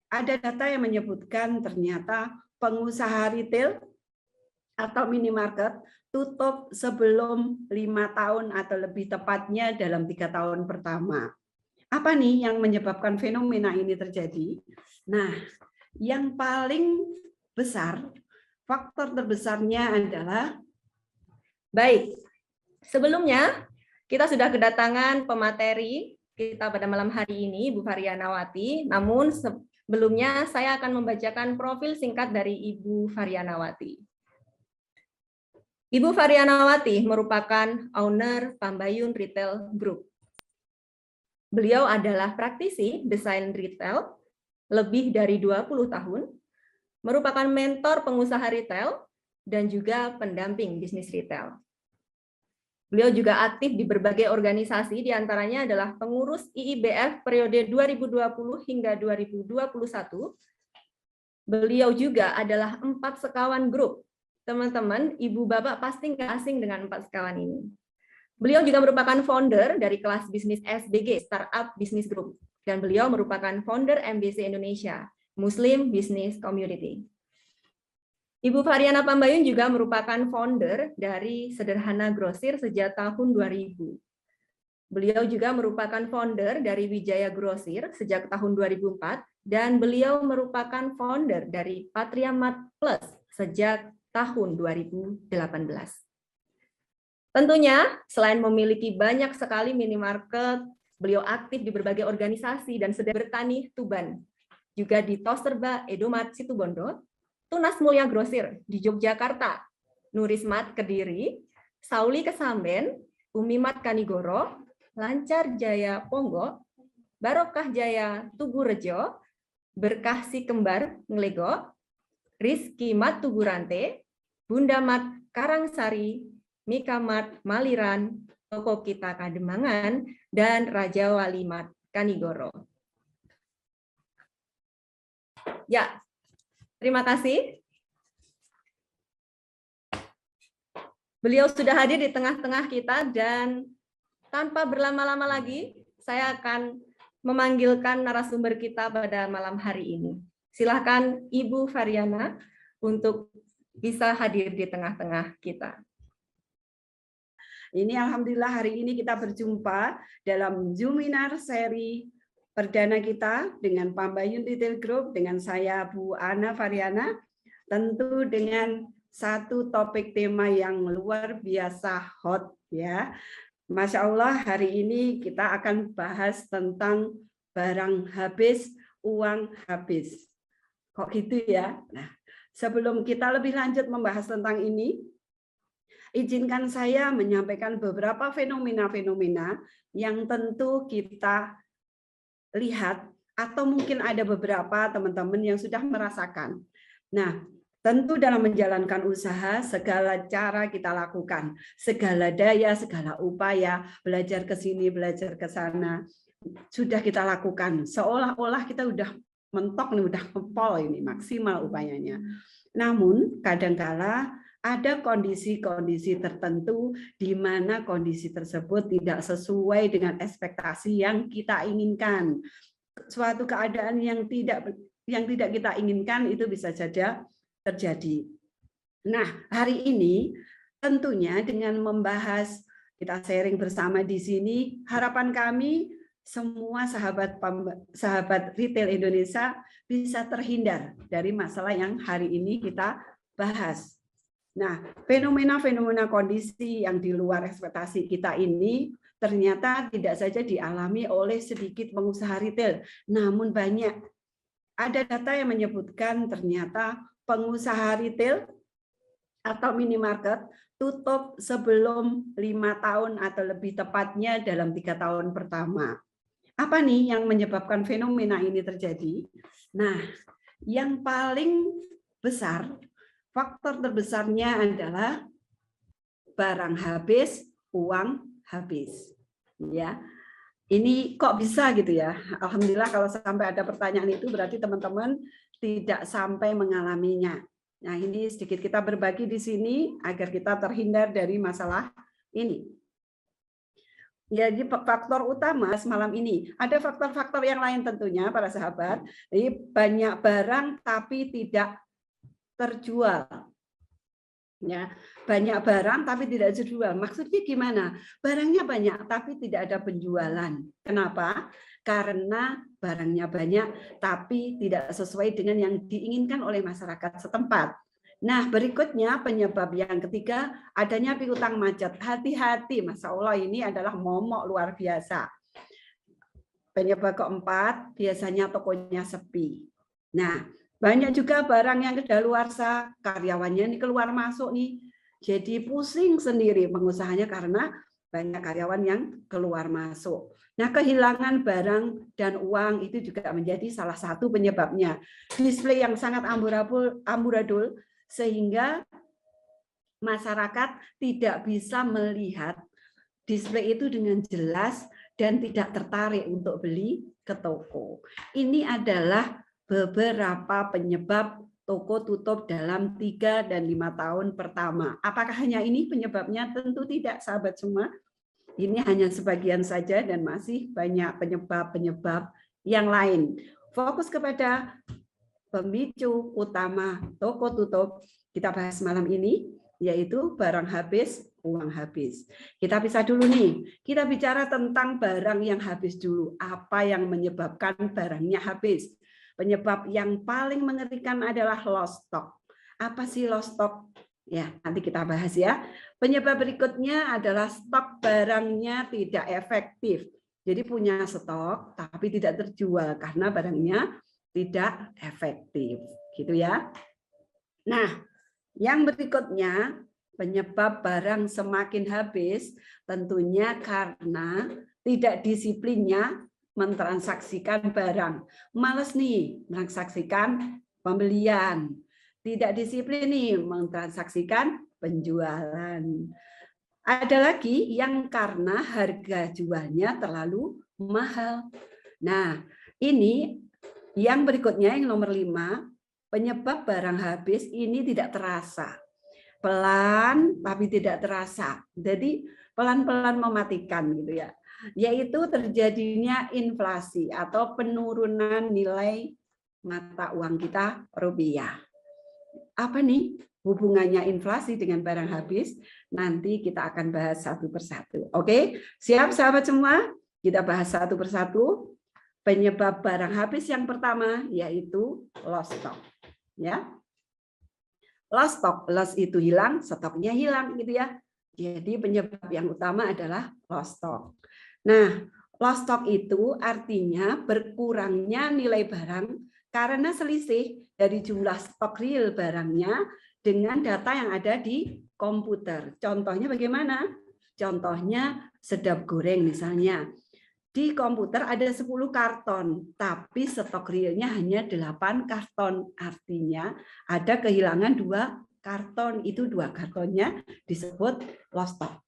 ada data yang menyebutkan ternyata pengusaha retail atau minimarket tutup sebelum 5 tahun atau lebih tepatnya dalam 3 tahun pertama. Apa nih yang menyebabkan fenomena ini terjadi? Nah, yang paling besar, faktor terbesarnya adalah sebelumnya kita sudah kedatangan pemateri kita pada malam hari ini, Bu Varyanawati. Namun sebelumnya saya akan membacakan profil singkat dari Ibu Varyanawati. Ibu Varyanawati merupakan owner Pambayun Retail Group. Beliau adalah praktisi desain retail lebih dari 20 tahun, merupakan mentor pengusaha retail, dan juga pendamping bisnis retail. Beliau juga aktif di berbagai organisasi, diantaranya adalah pengurus IIBF periode 2020 hingga 2021. Beliau juga adalah 4 sekawan grup. Teman-teman, ibu bapak pasti nggak asing dengan 4 sekawan ini. Beliau juga merupakan founder dari kelas bisnis SBG, Startup Business Group. Dan beliau merupakan founder MBC Indonesia, Muslim Business Community. Ibu Varyana Pambayun juga merupakan founder dari Sederhana Grosir sejak tahun 2000. Beliau juga merupakan founder dari Wijaya Grosir sejak tahun 2004, dan beliau merupakan founder dari Patria Mart Plus sejak tahun 2018. Tentunya, selain memiliki banyak sekali minimarket, beliau aktif di berbagai organisasi dan sedang bertani Tuban, juga di Toserba Edomart Situbondo, Tunas Mulia Grosir di Yogyakarta, Nurismat Kediri, Sauli Kesamben, Umimat Kanigoro, Lancar Jaya Ponggo, Barokah Jaya Tugurejo, Berkah Si Kembar Nglego, Rizky Mat Tugurante, Bunda Mat Karangsari, Mika Mat Maliran, Toko Kita Kademangan, dan Raja Wali Mat Kanigoro. Ya, terima kasih. Beliau sudah hadir di tengah-tengah kita, dan tanpa berlama-lama lagi, saya akan memanggilkan narasumber kita pada malam hari ini. Silakan Ibu Varyana untuk bisa hadir di tengah-tengah kita. Ini alhamdulillah hari ini kita berjumpa dalam Zoominar seri perdana kita dengan Pambayun Retail Group, dengan saya Bu Ana Varyana, tentu dengan satu topik tema yang luar biasa hot ya. Masya Allah, hari ini kita akan bahas tentang barang habis, uang habis. Kok gitu ya? Nah, sebelum kita lebih lanjut membahas tentang ini, izinkan saya menyampaikan beberapa fenomena-fenomena yang tentu kita lihat, atau mungkin ada beberapa teman-teman yang sudah merasakan. Nah, tentu dalam menjalankan usaha, segala cara kita lakukan, segala daya, segala upaya, belajar ke sini, belajar ke sana, sudah kita lakukan. Seolah-olah kita udah mentok nih, udah ngepol ini, maksimal upayanya. Namun, kadangkala ada kondisi-kondisi tertentu di mana kondisi tersebut tidak sesuai dengan ekspektasi yang kita inginkan. Suatu keadaan yang tidak kita inginkan itu bisa saja terjadi. Nah, hari ini tentunya dengan membahas, kita sharing bersama di sini, harapan kami semua sahabat retail Indonesia bisa terhindar dari masalah yang hari ini kita bahas. Nah, fenomena-fenomena kondisi yang di luar ekspektasi kita ini ternyata tidak saja dialami oleh sedikit pengusaha retail, namun banyak. Ada data yang menyebutkan ternyata pengusaha retail atau minimarket tutup sebelum 5 tahun atau lebih tepatnya dalam 3 tahun pertama. Apa nih yang menyebabkan fenomena ini terjadi? Nah, yang paling besar, faktor terbesarnya adalah barang habis, uang habis. Ya, ini kok bisa gitu ya? Alhamdulillah kalau sampai ada pertanyaan itu berarti teman-teman tidak sampai mengalaminya. Nah, ini sedikit kita berbagi di sini agar kita terhindar dari masalah ini. Jadi faktor utama semalam ini, ada faktor-faktor yang lain tentunya para sahabat. Jadi banyak barang tapi tidak terjual. Ya, banyak barang tapi tidak terjual. Maksudnya gimana? Barangnya banyak tapi tidak ada penjualan. Kenapa? Karena barangnya banyak tapi tidak sesuai dengan yang diinginkan oleh masyarakat setempat. Nah, berikutnya penyebab yang ketiga, adanya piutang macet. Hati-hati, Masya Allah, ini adalah momok luar biasa. Penyebab keempat, biasanya tokonya sepi. Nah, banyak juga barang yang kedaluarsa, karyawannya ini keluar masuk nih. Jadi pusing sendiri pengusahanya karena banyak karyawan yang keluar masuk. Nah, kehilangan barang dan uang itu juga menjadi salah satu penyebabnya. Display yang sangat amburadul sehingga masyarakat tidak bisa melihat display itu dengan jelas dan tidak tertarik untuk beli ke toko. Ini adalah beberapa penyebab toko tutup dalam 3 dan 5 tahun pertama. Apakah hanya ini penyebabnya? Tentu tidak, sahabat semua. Ini hanya sebagian saja dan masih banyak penyebab-penyebab yang lain. Fokus kepada pemicu utama toko tutup kita bahas malam ini, yaitu barang habis, uang habis. Kita bisa dulu nih, kita bicara tentang barang yang habis dulu. Apa yang menyebabkan barangnya habis? Penyebab yang paling mengerikan adalah lost stock. Apa sih lost stock? Ya, nanti kita bahas ya. Penyebab berikutnya adalah stok barangnya tidak efektif. Jadi punya stok tapi tidak terjual karena barangnya tidak efektif, gitu ya. Nah, yang berikutnya penyebab barang semakin habis tentunya karena tidak disiplinnya mentransaksikan barang. Males nih mentransaksikan pembelian. Tidak disiplin nih mentransaksikan penjualan. Ada lagi yang karena harga jualnya terlalu mahal. Nah, ini yang berikutnya yang nomor 5, penyebab barang habis ini tidak terasa. Pelan tapi tidak terasa. Jadi pelan-pelan mematikan gitu ya. Yaitu terjadinya inflasi atau penurunan nilai mata uang kita rupiah. Apa nih hubungannya inflasi dengan barang habis? Nanti kita akan bahas satu persatu. Oke, siap sahabat semua? Kita bahas satu persatu. Penyebab barang habis yang pertama yaitu lost stock. Ya, lost stock, loss itu hilang, stoknya hilang gitu ya. Jadi penyebab yang utama adalah lost stock. Nah, lost stock itu artinya berkurangnya nilai barang karena selisih dari jumlah stok real barangnya dengan data yang ada di komputer. Contohnya bagaimana? Contohnya sedap goreng misalnya. Di komputer ada 10 karton, tapi stok realnya hanya 8 karton. Artinya ada kehilangan 2 karton. Itu 2 kartonnya disebut lost stock.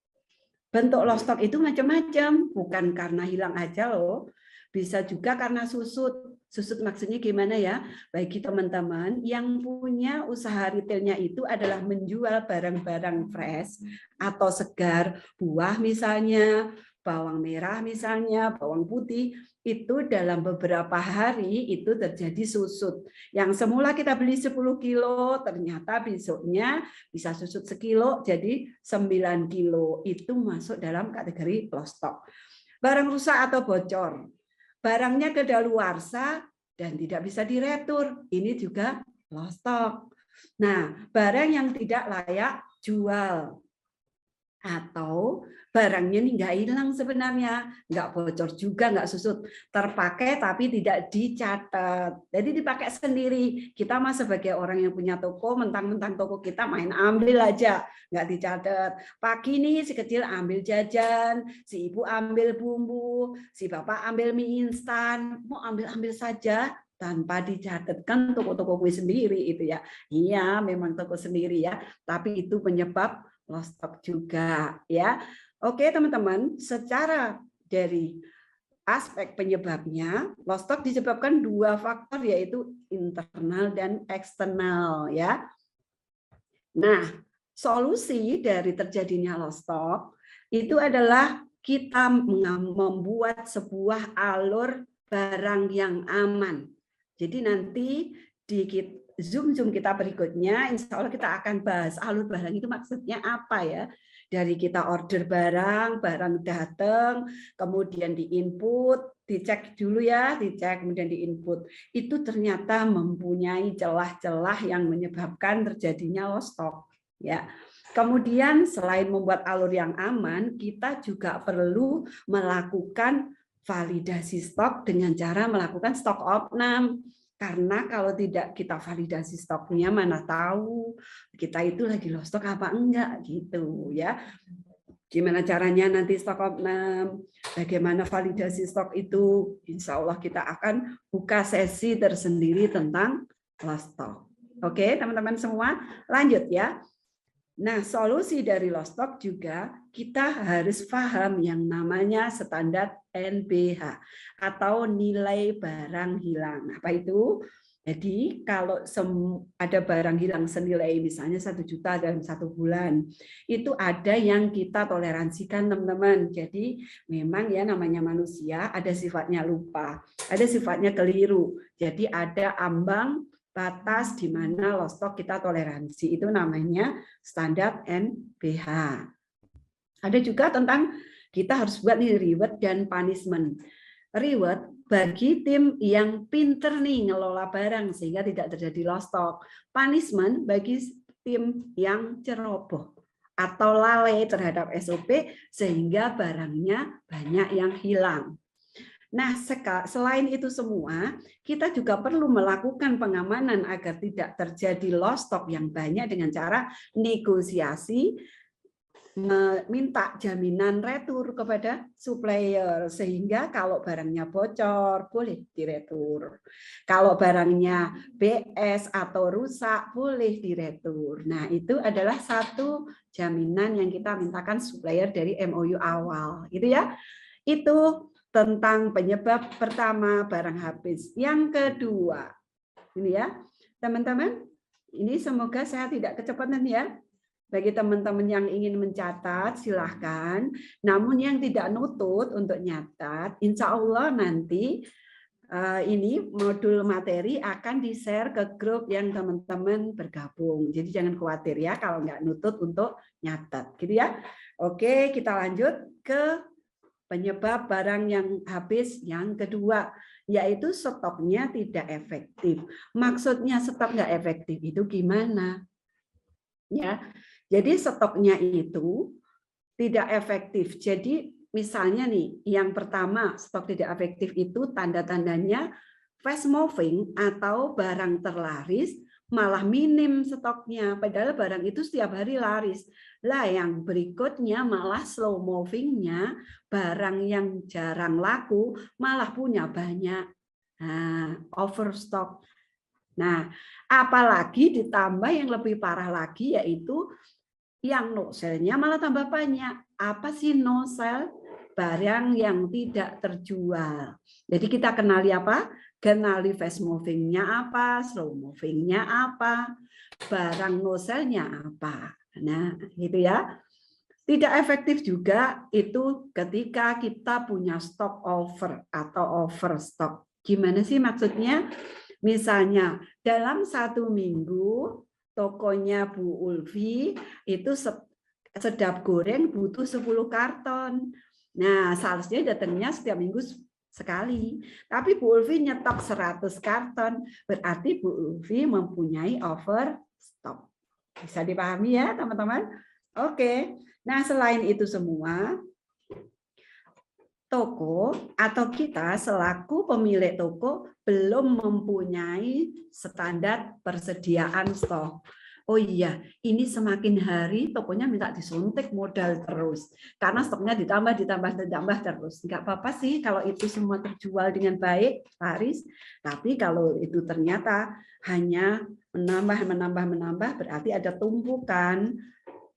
Bentuk lost stock itu macam-macam, bukan karena hilang aja loh. Bisa juga karena susut. Susut maksudnya gimana ya? Bagi teman-teman yang punya usaha retailnya itu adalah menjual barang-barang fresh atau segar, buah misalnya, bawang merah misalnya, bawang putih, itu dalam beberapa hari itu terjadi susut. Yang semula kita beli 10 kilo, ternyata besoknya bisa susut sekilo jadi 9 kilo. Itu masuk dalam kategori lost stock. Barang rusak atau bocor. Barangnya kedaluarsa dan tidak bisa diretur. Ini juga lost stock. Nah, barang yang tidak layak jual. Atau barangnya nih nggak hilang sebenarnya, nggak bocor juga, nggak susut, terpakai tapi tidak dicatat, jadi dipakai sendiri. Kita mah sebagai orang yang punya toko, mentang-mentang toko kita main ambil aja, nggak dicatat. Pagi nih si kecil ambil jajan, si ibu ambil bumbu, si bapak ambil mie instan, mau ambil-ambil saja tanpa dicatatkan toko-toko gue sendiri itu ya. Iya, memang toko sendiri ya, tapi itu penyebab lost stock juga ya. Oke teman-teman, secara dari aspek penyebabnya, lost stock disebabkan 2 faktor yaitu internal dan eksternal ya. Nah, solusi dari terjadinya lost stock itu adalah kita membuat sebuah alur barang yang aman. Jadi nanti di Zoom kita berikutnya, insya Allah kita akan bahas alur barang itu maksudnya apa ya. Dari kita order barang datang, kemudian diinput, dicek dulu ya, dicek kemudian diinput. Itu ternyata mempunyai celah-celah yang menyebabkan terjadinya lost stock. Ya. Kemudian selain membuat alur yang aman, kita juga perlu melakukan validasi stok dengan cara melakukan stok opnam. Karena kalau tidak kita validasi stoknya, mana tahu kita itu lagi lost stok apa enggak gitu ya. Gimana caranya nanti stok opnam, bagaimana validasi stok itu, insya Allah kita akan buka sesi tersendiri tentang lost stock. Oke teman-teman semua, lanjut ya. Nah, solusi dari lost stock juga kita harus paham yang namanya standar NBH atau nilai barang hilang. Apa itu? Jadi kalau ada barang hilang senilai misalnya 1 juta dalam 1 bulan, itu ada yang kita toleransikan teman-teman. Jadi memang ya namanya manusia ada sifatnya lupa, ada sifatnya keliru. Jadi ada ambang batas di mana lost stock kita toleransi, itu namanya standar NBH. Ada juga tentang kita harus buat nih reward dan punishment. Reward bagi tim yang pinter nih ngelola barang sehingga tidak terjadi lost stock. Punishment bagi tim yang ceroboh atau lalai terhadap SOP sehingga barangnya banyak yang hilang. Nah, selain itu semua, kita juga perlu melakukan pengamanan agar tidak terjadi lost stock yang banyak dengan cara negosiasi, meminta jaminan retur kepada supplier, sehingga kalau barangnya bocor, boleh diretur. Kalau barangnya BS atau rusak, boleh diretur. Nah, itu adalah satu jaminan yang kita mintakan supplier dari MOU awal. Gitu ya. Itu tentang penyebab pertama barang habis. Yang kedua, ini ya teman-teman, ini semoga saya tidak kecepatan ya. Bagi teman-teman yang ingin mencatat silahkan. Namun yang tidak nutut untuk nyatat, insya Allah nanti ini modul materi akan di-share ke grup yang teman-teman bergabung. Jadi jangan khawatir ya kalau nggak nutut untuk nyatat, gitu ya. Oke, kita lanjut ke penyebab barang yang habis yang kedua, yaitu stoknya tidak efektif. Maksudnya stok nggak efektif itu gimana? Ya, jadi stoknya itu tidak efektif. Jadi misalnya nih, yang pertama stok tidak efektif itu tanda-tandanya fast moving atau barang terlaris malah minim stoknya, padahal barang itu setiap hari laris. Lah yang berikutnya malah slow movingnya, barang yang jarang laku malah punya banyak. Nah, overstock. Nah, apalagi ditambah yang lebih parah lagi yaitu yang no sell-nya malah tambah banyak. Apa sih no sell? Barang yang tidak terjual. Jadi kita kenali apa? Kenali fast moving-nya apa, slow moving-nya apa, barang no sell-nya apa. Nah, gitu ya. Tidak efektif juga itu ketika kita punya stock over atau overstock. Gimana sih maksudnya? Misalnya dalam 1 minggu tokonya Bu Ulfi itu sedap goreng butuh 10 karton. Nah, seharusnya datangnya setiap minggu sekali. Tapi Bu Ulfi nyetok 100 karton, berarti Bu Ulfi mempunyai overstock. Bisa dipahami ya, teman-teman? Oke. Nah, selain itu semua, toko atau kita selaku pemilik toko belum mempunyai standar persediaan stok. Oh iya, ini semakin hari tokonya minta disuntik modal terus. Karena stoknya ditambah terus. Enggak apa-apa sih kalau itu semua terjual dengan baik, laris. Tapi kalau itu ternyata hanya menambah, berarti ada tumpukan.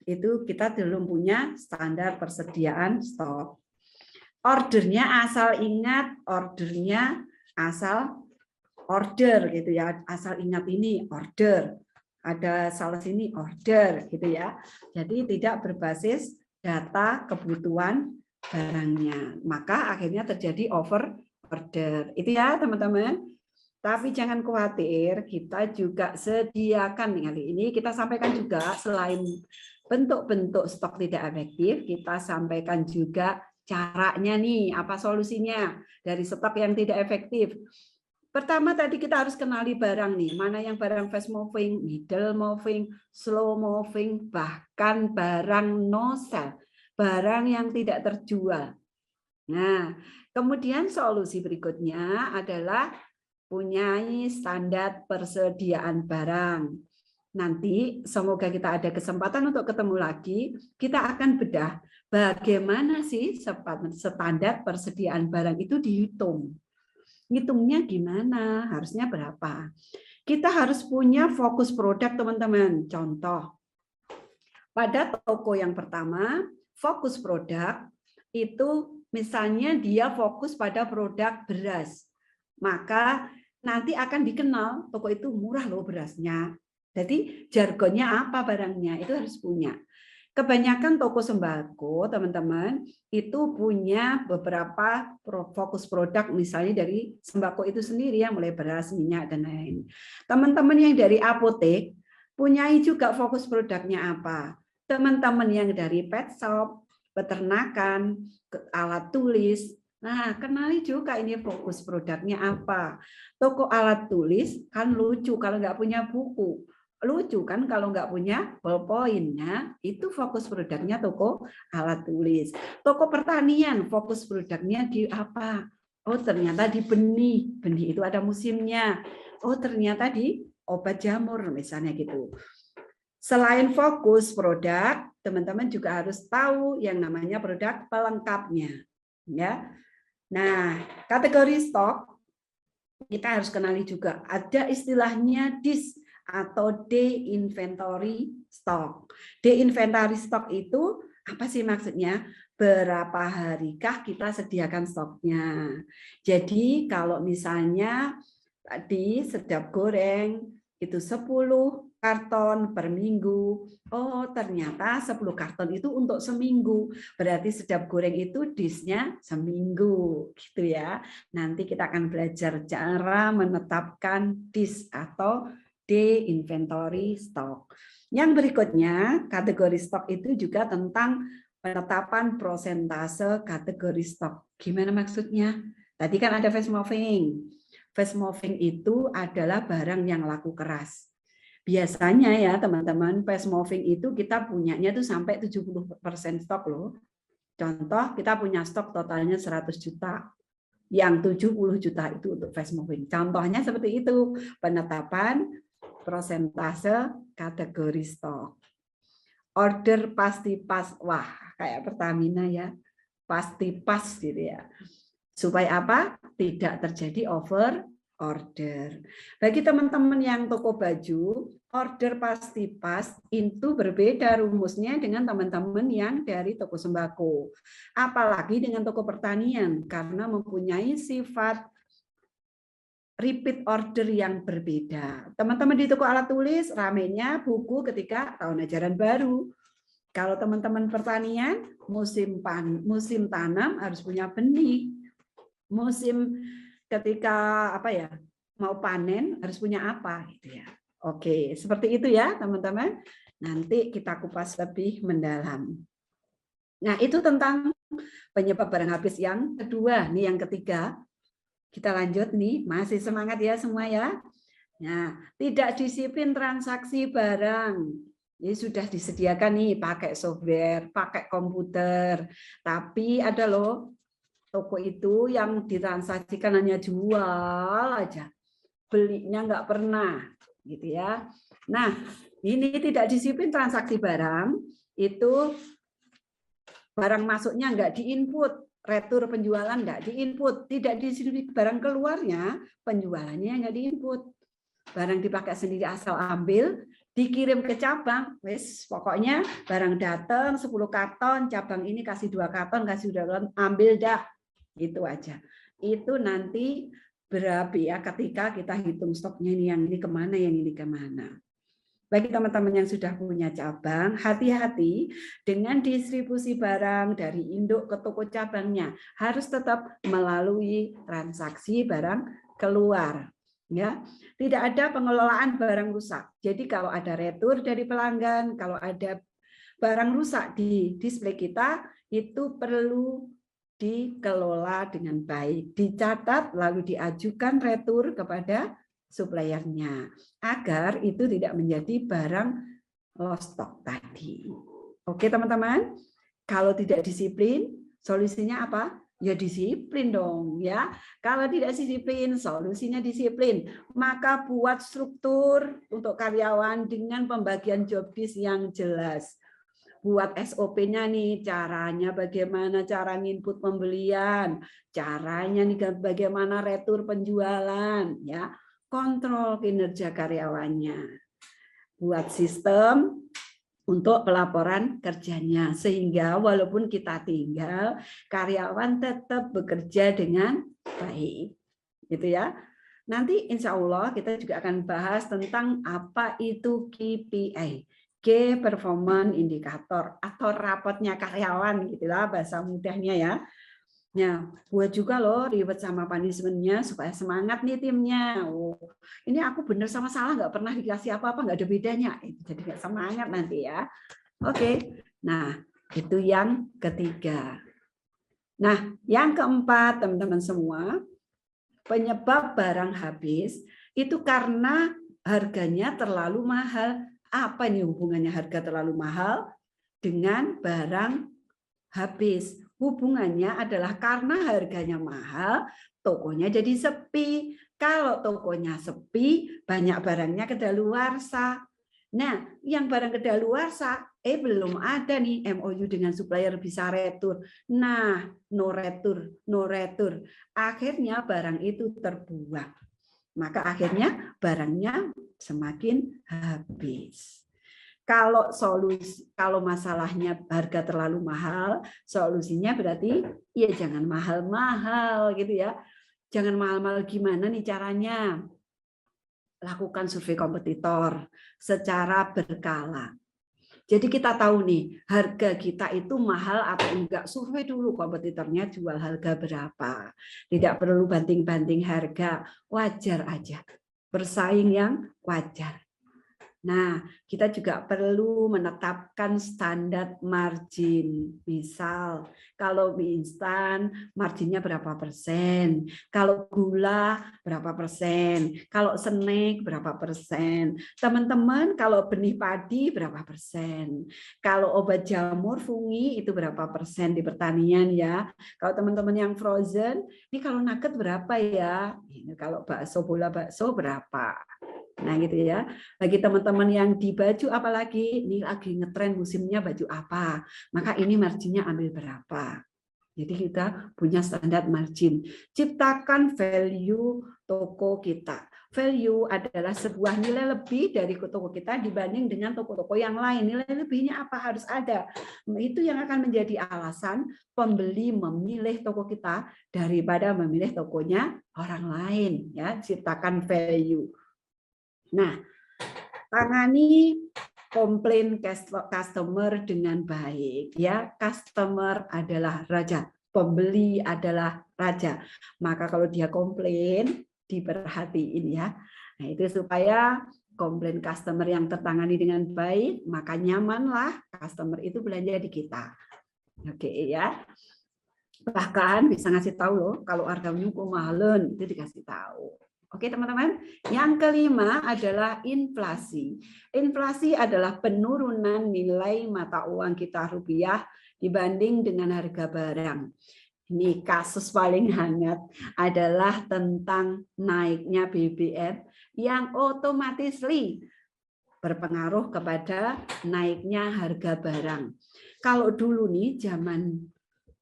Itu kita belum punya standar persediaan stok. Ordernya asal ingat, ordernya asal order gitu ya. Asal ingat ini order. Ada salah sini order gitu ya. Jadi tidak berbasis data kebutuhan barangnya. Maka akhirnya terjadi over order. Itu ya teman-teman. Tapi jangan khawatir, kita juga sediakan kali ini kita sampaikan juga selain bentuk-bentuk stok tidak efektif, kita sampaikan juga caranya nih, apa solusinya dari stok yang tidak efektif. Pertama tadi kita harus kenali barang nih, mana yang barang fast moving, middle moving, slow moving, bahkan barang no sell, barang yang tidak terjual. Nah, kemudian solusi berikutnya adalah punyai standar persediaan barang. Nanti semoga kita ada kesempatan untuk ketemu lagi, kita akan bedah bagaimana sih standar persediaan barang itu dihitung. Ngitungnya gimana? Harusnya berapa? Kita harus punya fokus produk, teman-teman. Contoh, pada toko yang pertama, fokus produk itu misalnya dia fokus pada produk beras. Maka nanti akan dikenal toko itu murah loh berasnya. Jadi jargonnya apa barangnya itu harus punya. Kebanyakan toko sembako teman-teman itu punya beberapa fokus produk misalnya dari sembako itu sendiri ya, mulai beras, minyak dan lain-lain. Teman-teman yang dari apotek punyai juga fokus produknya apa. Teman-teman yang dari pet shop, peternakan, alat tulis. Nah, kenali juga ini fokus produknya apa. Toko alat tulis kan lucu kalau nggak punya buku. Lucu kan kalau nggak punya ballpoint-nya, itu fokus produknya toko alat tulis. Toko pertanian, fokus produknya di apa? Oh, ternyata di benih. Benih itu ada musimnya. Oh, ternyata di obat jamur misalnya gitu. Selain fokus produk, teman-teman juga harus tahu yang namanya produk pelengkapnya. Ya. Nah, kategori stok kita harus kenali juga. Ada istilahnya DIS atau de-inventory stock. De-inventory stock itu apa sih maksudnya? Berapa harikah kita sediakan stoknya. Jadi kalau misalnya tadi sedap goreng itu 10 karton per minggu. Oh, ternyata 10 karton itu untuk seminggu. Berarti sedap goreng itu disnya seminggu, gitu ya. Nanti kita akan belajar cara menetapkan dis atau de-inventory stock. Yang berikutnya, kategori stok itu juga tentang penetapan persentase kategori stok. Gimana maksudnya? Tadi kan ada fast moving. Fast moving itu adalah barang yang laku keras. Biasanya ya teman-teman, fast moving itu kita punyanya tuh sampai 70% stok loh. Contoh kita punya stok totalnya 100 juta. Yang 70 juta itu untuk fast moving. Contohnya seperti itu, penetapan persentase kategori stok. Order pasti pas. Wah, kayak Pertamina ya. Pasti pas gitu ya. Supaya apa? Tidak terjadi over order. Bagi teman-teman yang toko baju, order pasti pas itu berbeda rumusnya dengan teman-teman yang dari toko sembako. Apalagi dengan toko pertanian, karena mempunyai sifat repeat order yang berbeda. Teman-teman di toko alat tulis, ramenya buku ketika tahun ajaran baru. Kalau teman-teman pertanian, musim tanam harus punya benih. Musim ketika apa ya mau panen harus punya apa gitu ya. Oke, seperti itu ya teman-teman. Nanti kita kupas lebih mendalam. Nah, itu tentang penyebab barang habis yang kedua. Nih yang ketiga. Kita lanjut nih, masih semangat ya semua ya. Nah, tidak disiplin transaksi barang. Ini sudah disediakan nih pakai software, pakai komputer. Tapi ada loh toko itu yang ditransaksikan hanya jual aja, belinya nggak pernah, gitu ya. Nah, ini tidak disiplin transaksi barang, itu barang masuknya nggak diinput, retur penjualan nggak diinput, tidak disiplin barang keluarnya, penjualannya nggak diinput. Barang dipakai sendiri asal ambil, dikirim ke cabang, wes pokoknya barang datang 10 karton, cabang ini kasih 2 karton, kasih 2 karton, ambil dah. Gitu aja. Itu nanti berapa ya ketika kita hitung stoknya ini yang ini kemana, yang ini kemana. Bagi teman-teman yang sudah punya cabang, hati-hati dengan distribusi barang dari induk ke toko cabangnya. Harus tetap melalui transaksi barang keluar. Ya, tidak ada pengelolaan barang rusak. Jadi kalau ada retur dari pelanggan, kalau ada barang rusak di display kita, itu perlu dikelola dengan baik, dicatat lalu diajukan retur kepada suppliernya agar itu tidak menjadi barang lost stock tadi. Oke teman-teman, kalau tidak disiplin, solusinya apa? Ya disiplin dong ya. Kalau tidak disiplin, solusinya disiplin. Maka buat struktur untuk karyawan dengan pembagian job desk yang jelas. Buat SOP-nya nih, caranya bagaimana cara input pembelian, caranya nih bagaimana retur penjualan, ya, kontrol kinerja karyawannya. Buat sistem untuk pelaporan kerjanya, sehingga walaupun kita tinggal, karyawan tetap bekerja dengan baik, gitu ya. Nanti insya Allah kita juga akan bahas tentang apa itu KPI. Key Performance Indicator atau rapotnya karyawan gitulah bahasa mudahnya ya. Ya, buat juga loh ribet sama punishment-nya supaya semangat nih timnya. Oh, ini aku bener sama salah nggak pernah dikasih apa-apa, nggak ada bedanya. Jadi nggak semangat nanti ya. Oke, nah itu yang ketiga. Nah, yang keempat teman-teman semua, penyebab barang habis itu karena harganya terlalu mahal. Apa ini hubungannya harga terlalu mahal dengan barang habis? Hubungannya adalah karena harganya mahal, tokonya jadi sepi. Kalau tokonya sepi, banyak barangnya kedaluarsa. Nah, yang barang kedaluarsa, belum ada nih MOU dengan supplier bisa retur. Nah, no retur. Akhirnya barang itu terbuang. Maka akhirnya barangnya semakin habis. Kalau masalahnya harga terlalu mahal, solusinya berarti ya jangan mahal-mahal gitu ya. Jangan mahal-mahal gimana nih caranya? Lakukan survei kompetitor secara berkala. Jadi kita tahu nih harga kita itu mahal atau enggak. Survei dulu kompetitornya jual harga berapa. Tidak perlu banting-banting harga, wajar aja. Bersaing yang wajar. Nah, kita juga perlu menetapkan standar margin. Misal, kalau mie instan, marginnya berapa persen? Kalau gula, berapa persen? Kalau snack, berapa persen? Teman-teman, kalau benih padi, berapa persen? Kalau obat jamur, fungi, itu berapa persen di pertanian ya? Kalau teman-teman yang frozen, ini kalau nugget berapa ya? Ini kalau bakso, bola bakso, berapa? Nah gitu ya. Bagi teman-teman yang di baju apalagi ini lagi ngetren musimnya baju apa, maka ini marginnya ambil berapa. Jadi kita punya standar margin. Ciptakan value toko kita. Value adalah sebuah nilai lebih dari toko kita dibanding dengan toko-toko yang lain. Nilai lebihnya apa harus ada. Itu yang akan menjadi alasan pembeli memilih toko kita daripada memilih tokonya orang lain. Ya, ciptakan value. Nah, tangani komplain customer dengan baik ya. Customer adalah raja, pembeli adalah raja. Maka kalau dia komplain diperhatiin ya. Nah, itu supaya komplain customer yang tertangani dengan baik, maka nyamanlah customer itu belanja di kita. Oke ya. Bahkan bisa ngasih tahu loh kalau harganya kok mahalun, itu dikasih tahu. Oke teman-teman, yang kelima adalah inflasi. Inflasi adalah penurunan nilai mata uang kita rupiah dibanding dengan harga barang. Ini kasus paling hangat adalah tentang naiknya BBM yang otomatis berpengaruh kepada naiknya harga barang. Kalau dulu nih zaman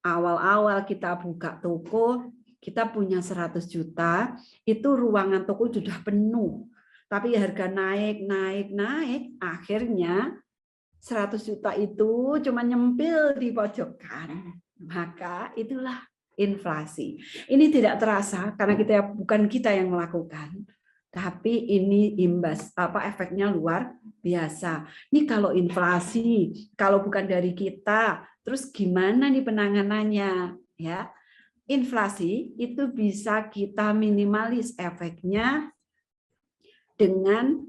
awal-awal kita buka toko, kita punya 100 juta, itu ruangan toko sudah penuh. Tapi harga naik, akhirnya 100 juta itu cuma nyempil di pojokan. Maka itulah inflasi. Ini tidak terasa karena bukan kita yang melakukan. Tapi ini efeknya luar biasa. Ini kalau inflasi, kalau bukan dari kita, terus gimana nih penanganannya? Ya, inflasi itu bisa kita minimalis efeknya dengan,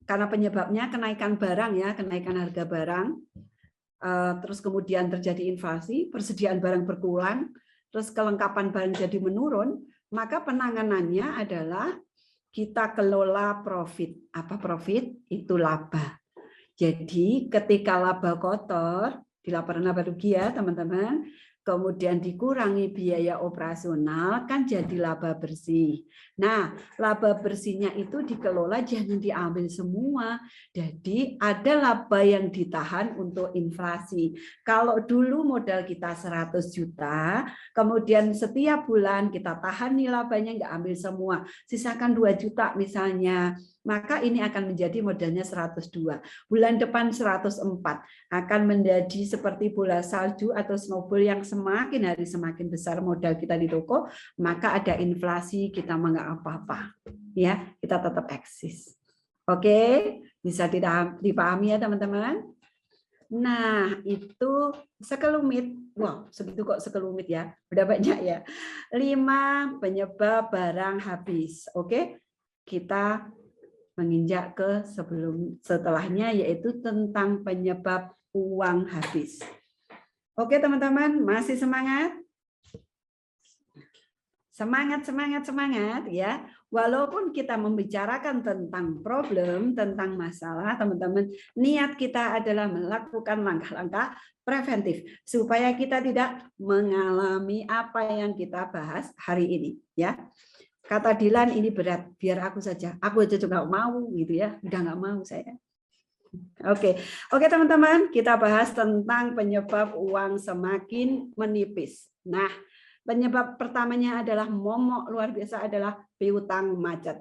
karena penyebabnya kenaikan barang ya, kenaikan harga barang, terus kemudian terjadi inflasi, persediaan barang berkurang, terus kelengkapan barang jadi menurun, maka penanganannya adalah kita kelola profit. Apa profit? Itu laba. Jadi ketika laba kotor, di laporan laba rugi ya teman-teman, kemudian dikurangi biaya operasional, kan jadi laba bersih. Nah, laba bersihnya itu dikelola, jangan diambil semua. Jadi ada laba yang ditahan untuk inflasi. Kalau dulu modal kita 100 juta, kemudian setiap bulan kita tahan nih labanya, nggak ambil semua, sisakan 2 juta misalnya, maka ini akan menjadi modalnya 102. Bulan depan 104, akan menjadi seperti bola salju atau snowball yang semakin hari semakin besar modal kita di toko, maka ada inflasi, kita mah nggak apa-apa. Ya, kita tetap eksis. Oke, bisa dipahami ya teman-teman? Nah, itu sekelumit. Wow, segitu kok sekelumit ya. Udah banyak ya. 5 penyebab barang habis. Oke, kita menginjak ke setelahnya, yaitu tentang penyebab uang habis. Oke teman-teman, masih semangat? Semangat ya. Walaupun kita membicarakan tentang problem, tentang masalah, teman-teman, niat kita adalah melakukan langkah-langkah preventif supaya kita tidak mengalami apa yang kita bahas hari ini ya. Kata Dilan, ini berat, biar aku saja. Aku aja juga mau gitu ya. Udah nggak mau saya. Oke, teman-teman, kita bahas tentang penyebab uang semakin menipis. Nah, penyebab pertamanya adalah momok luar biasa, adalah piutang macet.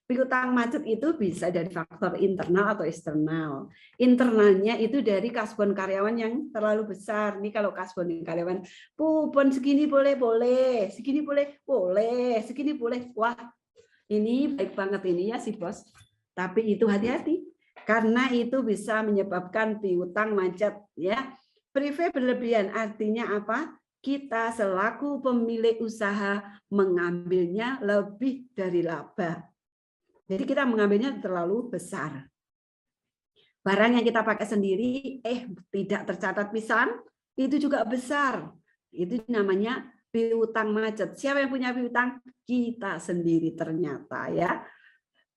Piutang macet itu bisa dari faktor internal atau eksternal. Internalnya itu dari kasbon karyawan yang terlalu besar. Nih kalau kasbon karyawan, bon segini boleh, segini boleh, segini boleh. Wah, ini baik banget ini ya si bos. Tapi itu hati-hati, karena itu bisa menyebabkan piutang macet ya. Prive berlebihan artinya apa? Kita selaku pemilik usaha mengambilnya lebih dari laba. Jadi kita mengambilnya terlalu besar. Barang yang kita pakai sendiri, tidak tercatat pisan, itu juga besar. Itu namanya piutang macet. Siapa yang punya piutang? Kita sendiri ternyata ya.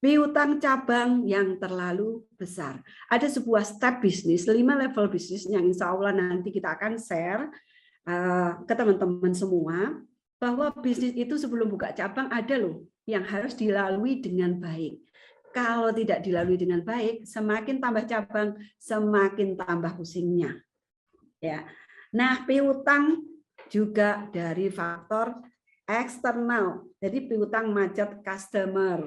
Piutang cabang yang terlalu besar. Ada sebuah step bisnis, 5 level bisnis yang insya Allah nanti kita akan share ke teman-teman semua, bahwa bisnis itu sebelum buka cabang ada loh yang harus dilalui dengan baik. Kalau tidak dilalui dengan baik, semakin tambah cabang, semakin tambah pusingnya. Ya. Nah, piutang juga dari faktor eksternal. Jadi piutang macet customer.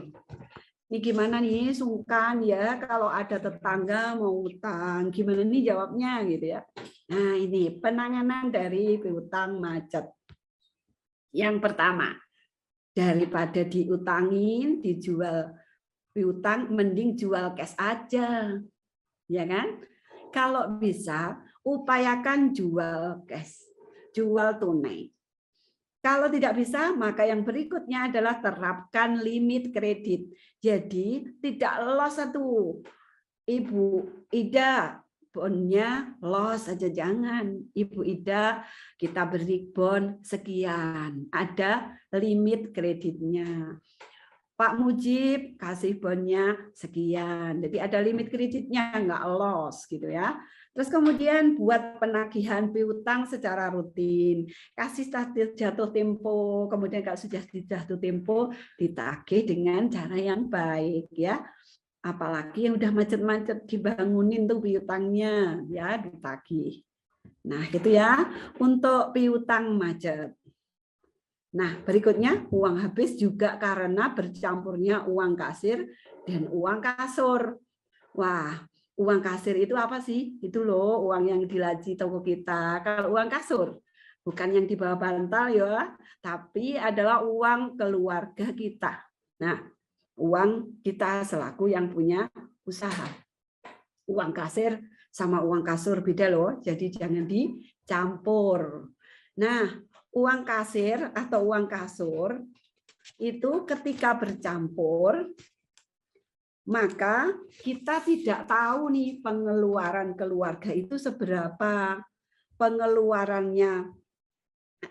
Ini gimana nih, sungkan ya kalau ada tetangga mau utang, gimana nih jawabnya gitu ya. Nah, ini penanganan dari piutang macet. Yang pertama, daripada diutangin, dijual piutang, mending jual cash aja. Ya kan? Kalau bisa, upayakan jual cash, jual tunai. Kalau tidak bisa, maka yang berikutnya adalah terapkan limit kredit. Jadi tidak loss satu. Ibu Ida, bonnya loss aja jangan. Ibu Ida, kita beri bon sekian. Ada limit kreditnya. Pak Mujib kasih bonnya sekian. Jadi ada limit kreditnya, nggak loss gitu ya. Terus kemudian buat penagihan piutang secara rutin. Kasih jatuh tempo, kemudian kalau sudah jatuh tempo ditagih dengan cara yang baik ya. Apalagi yang udah macet-macet dibangunin tuh piutangnya ya, ditagih. Nah, gitu ya untuk piutang macet. Nah, berikutnya uang habis juga karena bercampurnya uang kasir dan uang kasur. Wah, uang kasir itu apa sih? Itu loh uang yang di laci toko kita. Kalau uang kasur, bukan yang di bawah bantal ya, tapi adalah uang keluarga kita. Nah, uang kita selaku yang punya usaha. Uang kasir sama uang kasur beda loh, jadi jangan dicampur. Nah, uang kasir atau uang kasur itu ketika bercampur, maka kita tidak tahu nih pengeluaran keluarga itu seberapa. Pengeluarannya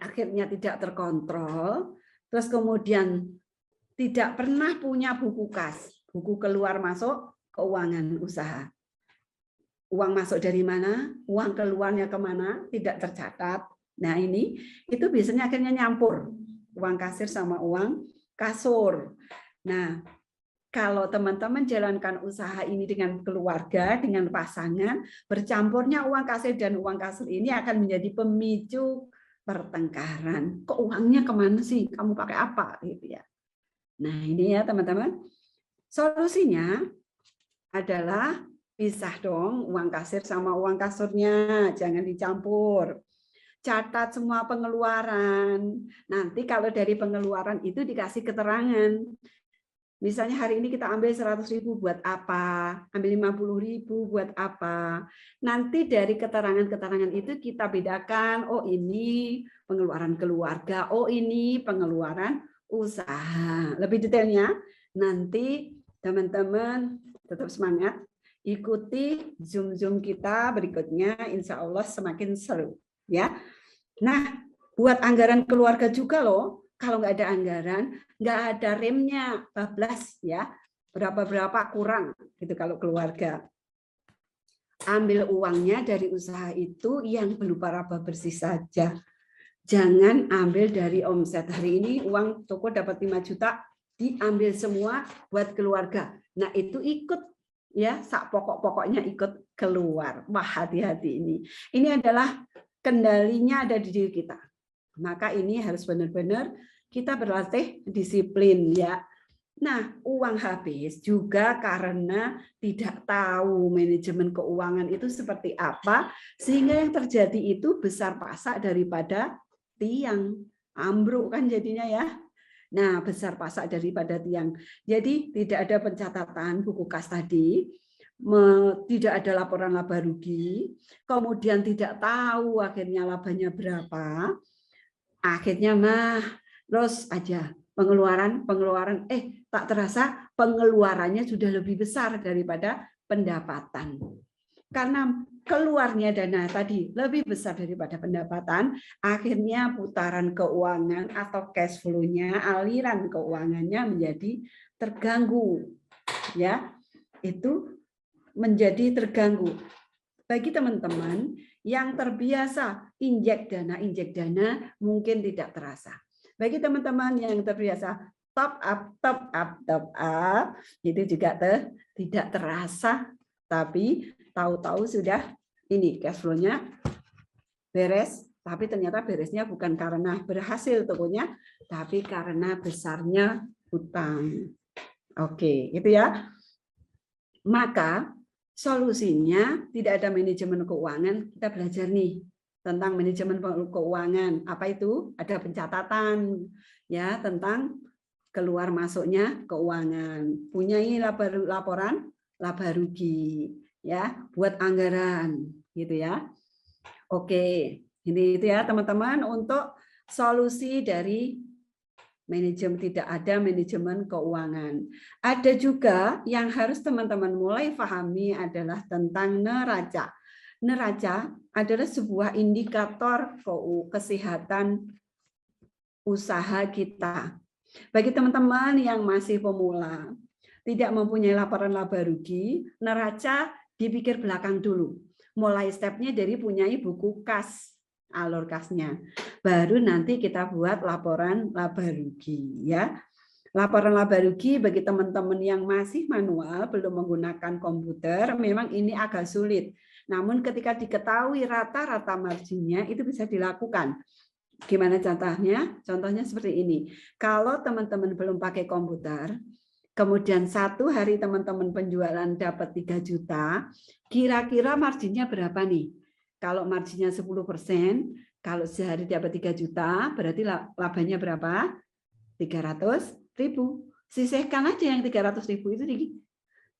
akhirnya tidak terkontrol, terus kemudian tidak pernah punya buku kas, buku keluar masuk keuangan usaha. Uang masuk dari mana, uang keluarnya kemana, tidak tercatat. Nah ini, itu biasanya akhirnya nyampur, uang kasir sama uang kasur. Nah, kalau teman-teman jalankan usaha ini dengan keluarga, dengan pasangan, bercampurnya uang kasir dan uang kasur ini akan menjadi pemicu pertengkaran. Kok uangnya kemana sih? Kamu pakai apa? Gitu ya. Nah ini ya teman-teman. Solusinya adalah pisah dong uang kasir sama uang kasurnya. Jangan dicampur. Catat semua pengeluaran. Nanti kalau dari pengeluaran itu dikasih keterangan. Misalnya hari ini kita ambil 100.000 buat apa, ambil 50.000 buat apa. Nanti dari keterangan-keterangan itu kita bedakan, oh ini pengeluaran keluarga, oh ini pengeluaran usaha. Lebih detailnya, nanti teman-teman tetap semangat, ikuti Zoom kita berikutnya, insya Allah semakin seru. Ya. Nah, buat anggaran keluarga juga loh, kalau nggak ada anggaran, nggak ada remnya, bablas ya, berapa-berapa kurang gitu kalau keluarga. Ambil uangnya dari usaha itu yang berupa laba bersih saja. Jangan ambil dari omset. Hari ini uang toko dapat 5 juta, diambil semua buat keluarga. Nah itu ikut ya, sak pokok-pokoknya ikut keluar. Wah hati-hati ini. Ini adalah kendalinya ada di diri kita. Maka ini harus benar-benar kita berlatih disiplin ya. Nah, uang habis juga karena tidak tahu manajemen keuangan itu seperti apa, sehingga yang terjadi itu besar pasak daripada tiang. Ambruk kan jadinya ya. Nah, besar pasak daripada tiang. Jadi tidak ada pencatatan buku kas tadi, tidak ada laporan laba rugi, kemudian tidak tahu akhirnya labanya berapa. Akhirnya terus aja pengeluaran tak terasa pengeluarannya sudah lebih besar daripada pendapatan. Karena keluarnya dana tadi lebih besar daripada pendapatan, akhirnya putaran keuangan atau cash flow-nya, aliran keuangannya menjadi terganggu. Ya, itu menjadi terganggu. Bagi teman-teman yang terbiasa injek dana mungkin tidak terasa. Bagi teman-teman yang terbiasa top up, itu juga tidak terasa, tapi tahu-tahu sudah ini cash flow-nya beres, tapi ternyata beresnya bukan karena berhasil tokonya, tapi karena besarnya hutang. Oke, gitu ya. Maka solusinya tidak ada manajemen keuangan, kita belajar nih tentang manajemen keuangan. Apa itu? Ada pencatatan ya tentang keluar masuknya keuangan. Punyai laporan laba rugi ya, buat anggaran gitu ya. Oke, ini itu ya teman-teman untuk solusi dari tidak ada manajemen keuangan. Ada juga yang harus teman-teman mulai pahami adalah tentang neraca. Neraca adalah sebuah indikator kesehatan usaha kita. Bagi teman-teman yang masih pemula, tidak mempunyai laporan laba rugi, neraca dipikir belakang dulu. Mulai stepnya dari punyai buku kas, alur kasnya. Baru nanti kita buat laporan laba rugi ya. Laporan laba rugi bagi teman-teman yang masih manual, belum menggunakan komputer, memang ini agak sulit. Namun ketika diketahui rata-rata marginnya itu bisa dilakukan. Gimana contohnya? Contohnya seperti ini. Kalau teman-teman belum pakai komputer, kemudian satu hari teman-teman penjualan dapat 3 juta, kira-kira marginnya berapa nih? Kalau marginnya 10%, kalau sehari dapat 3 juta, berarti labanya berapa? 300.000. Sisihkan aja yang 300.000 itu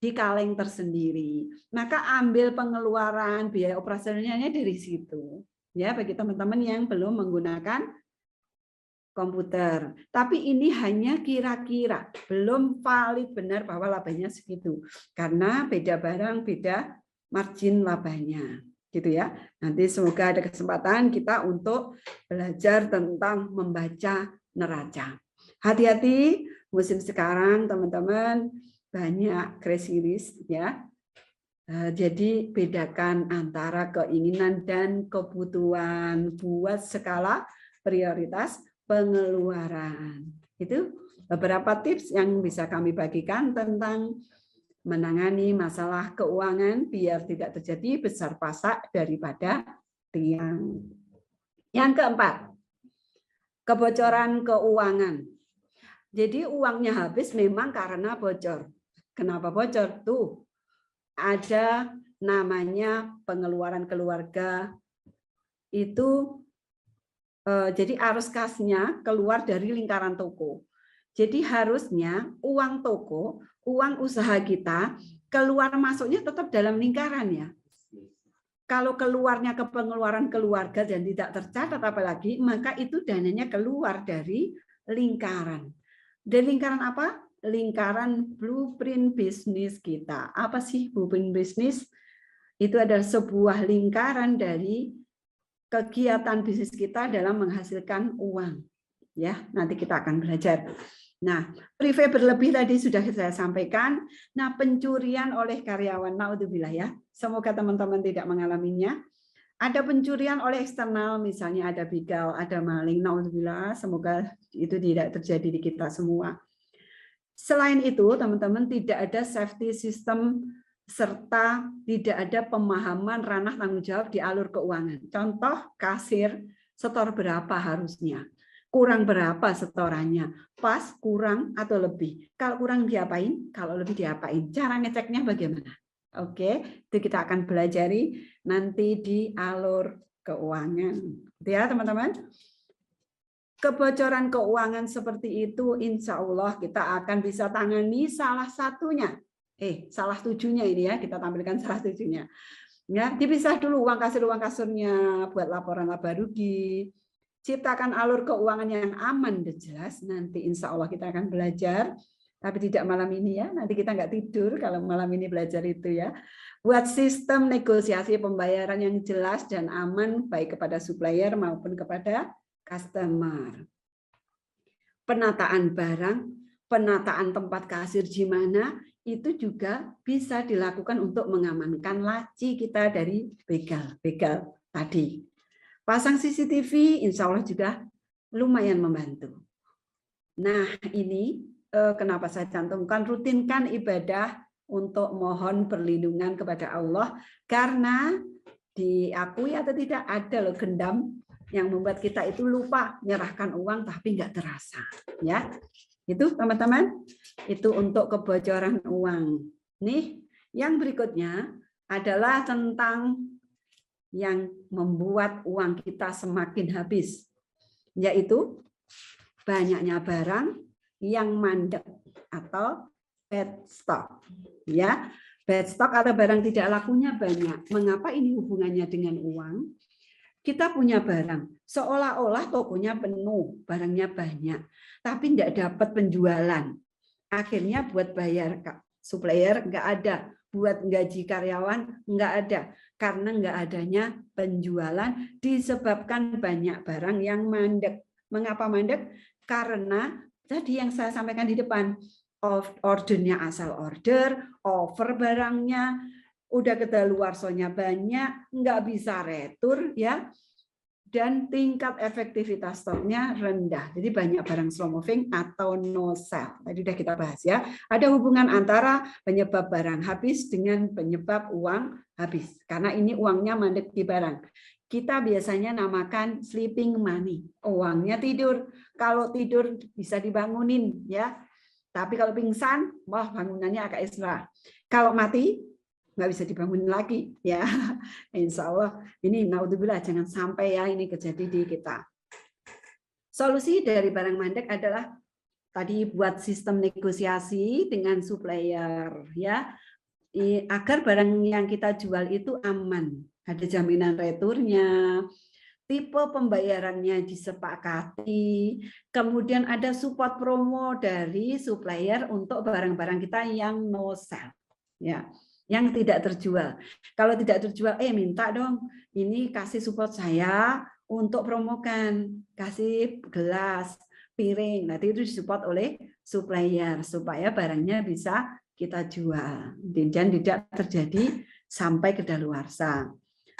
di kaleng tersendiri. Maka ambil pengeluaran biaya operasionalnya dari situ. Ya, bagi teman-teman yang belum menggunakan komputer. Tapi ini hanya kira-kira, belum valid benar bahwa labanya segitu. Karena beda barang, beda margin labanya. Gitu ya. Nanti semoga ada kesempatan kita untuk belajar tentang membaca neraca. Hati-hati musim sekarang teman-teman, banyak crazy risk ya. Jadi bedakan antara keinginan dan kebutuhan buat skala prioritas pengeluaran. Itu beberapa tips yang bisa kami bagikan tentang menangani masalah keuangan biar tidak terjadi besar pasak daripada tiang. Yang keempat, kebocoran keuangan. Jadi uangnya habis memang karena bocor. Kenapa bocor? Tuh, ada namanya pengeluaran keluarga. Itu jadi arus kasnya keluar dari lingkaran toko. Jadi harusnya uang toko, uang usaha kita keluar masuknya tetap dalam lingkaran ya. Kalau keluarnya ke pengeluaran keluarga dan tidak tercatat apalagi, maka itu dananya keluar dari lingkaran. Dari lingkaran apa? Lingkaran blueprint bisnis kita. Apa sih blueprint bisnis? Itu adalah sebuah lingkaran dari kegiatan bisnis kita dalam menghasilkan uang. Ya, nanti kita akan belajar. Nah, privé berlebih tadi sudah saya sampaikan. Nah, pencurian oleh karyawan, naudzubillah ya. Semoga teman-teman tidak mengalaminya. Ada pencurian oleh eksternal, misalnya ada begal, ada maling, naudzubillah. Semoga itu tidak terjadi di kita semua. Selain itu, teman-teman, tidak ada safety system serta tidak ada pemahaman ranah tanggung jawab di alur keuangan. Contoh, kasir setor berapa harusnya, kurang berapa setorannya, pas, kurang, atau lebih. Kalau kurang diapain, kalau lebih diapain. Cara ngeceknya bagaimana? Oke, itu kita akan pelajari nanti di alur keuangan. Ya, teman-teman. Kebocoran keuangan seperti itu, insya Allah kita akan bisa tangani salah satunya. Salah tujuhnya ini ya, kita tampilkan salah tujuhnya. Ya, dipisah dulu uang kasurnya buat laporan laba rugi. Ciptakan alur keuangan yang aman dan jelas. Nanti insya Allah kita akan belajar. Tapi tidak malam ini ya, nanti kita nggak tidur kalau malam ini belajar itu ya. Buat sistem negosiasi pembayaran yang jelas dan aman baik kepada supplier maupun kepada customer. Penataan barang, penataan tempat kasir di mana itu juga bisa dilakukan untuk mengamankan laci kita dari begal tadi. Pasang CCTV insya Allah juga lumayan membantu. Nah, ini kenapa saya cantumkan rutinkan ibadah untuk mohon perlindungan kepada Allah, karena diakui atau tidak ada loh gendam yang membuat kita itu lupa menyerahkan uang tapi nggak terasa, ya. Itu teman-teman, itu untuk kebocoran uang. Nih, yang berikutnya adalah tentang yang membuat uang kita semakin habis, yaitu banyaknya barang yang mandek atau bad stock, ya. Bad stock atau barang tidak lakunya banyak. Mengapa ini hubungannya dengan uang? Kita punya barang, seolah-olah tokonya penuh, barangnya banyak, tapi tidak dapat penjualan. Akhirnya buat bayar supplier nggak ada, buat gaji karyawan nggak ada, karena nggak adanya penjualan disebabkan banyak barang yang mandek. Mengapa mandek? Karena tadi yang saya sampaikan di depan, ordernya asal order, over barangnya, udah kedaluarsonya banyak, nggak bisa retur ya, dan tingkat efektivitas stoknya rendah. Jadi banyak barang slow moving atau no sell. Tadi udah kita bahas ya. Ada hubungan antara penyebab barang habis dengan penyebab uang habis. Karena ini uangnya mandek di barang. Kita biasanya namakan sleeping money. Uangnya tidur. Kalau tidur bisa dibangunin ya. Tapi kalau pingsan, wah bangunannya agak ekstra. Kalau mati, nggak bisa dibangun lagi ya. Insya Allah ini naudzubillah jangan sampai ya ini terjadi di kita. Solusi dari barang mandek adalah tadi buat sistem negosiasi dengan supplier ya, agar barang yang kita jual itu aman, ada jaminan returnya, tipe pembayarannya disepakati, kemudian ada support promo dari supplier untuk barang-barang kita yang no sell, ya, yang tidak terjual. Kalau tidak terjual, minta dong, ini kasih support saya untuk promokan, kasih gelas, piring, nanti itu disupport oleh supplier supaya barangnya bisa kita jual dan tidak terjadi sampai kedaluarsa.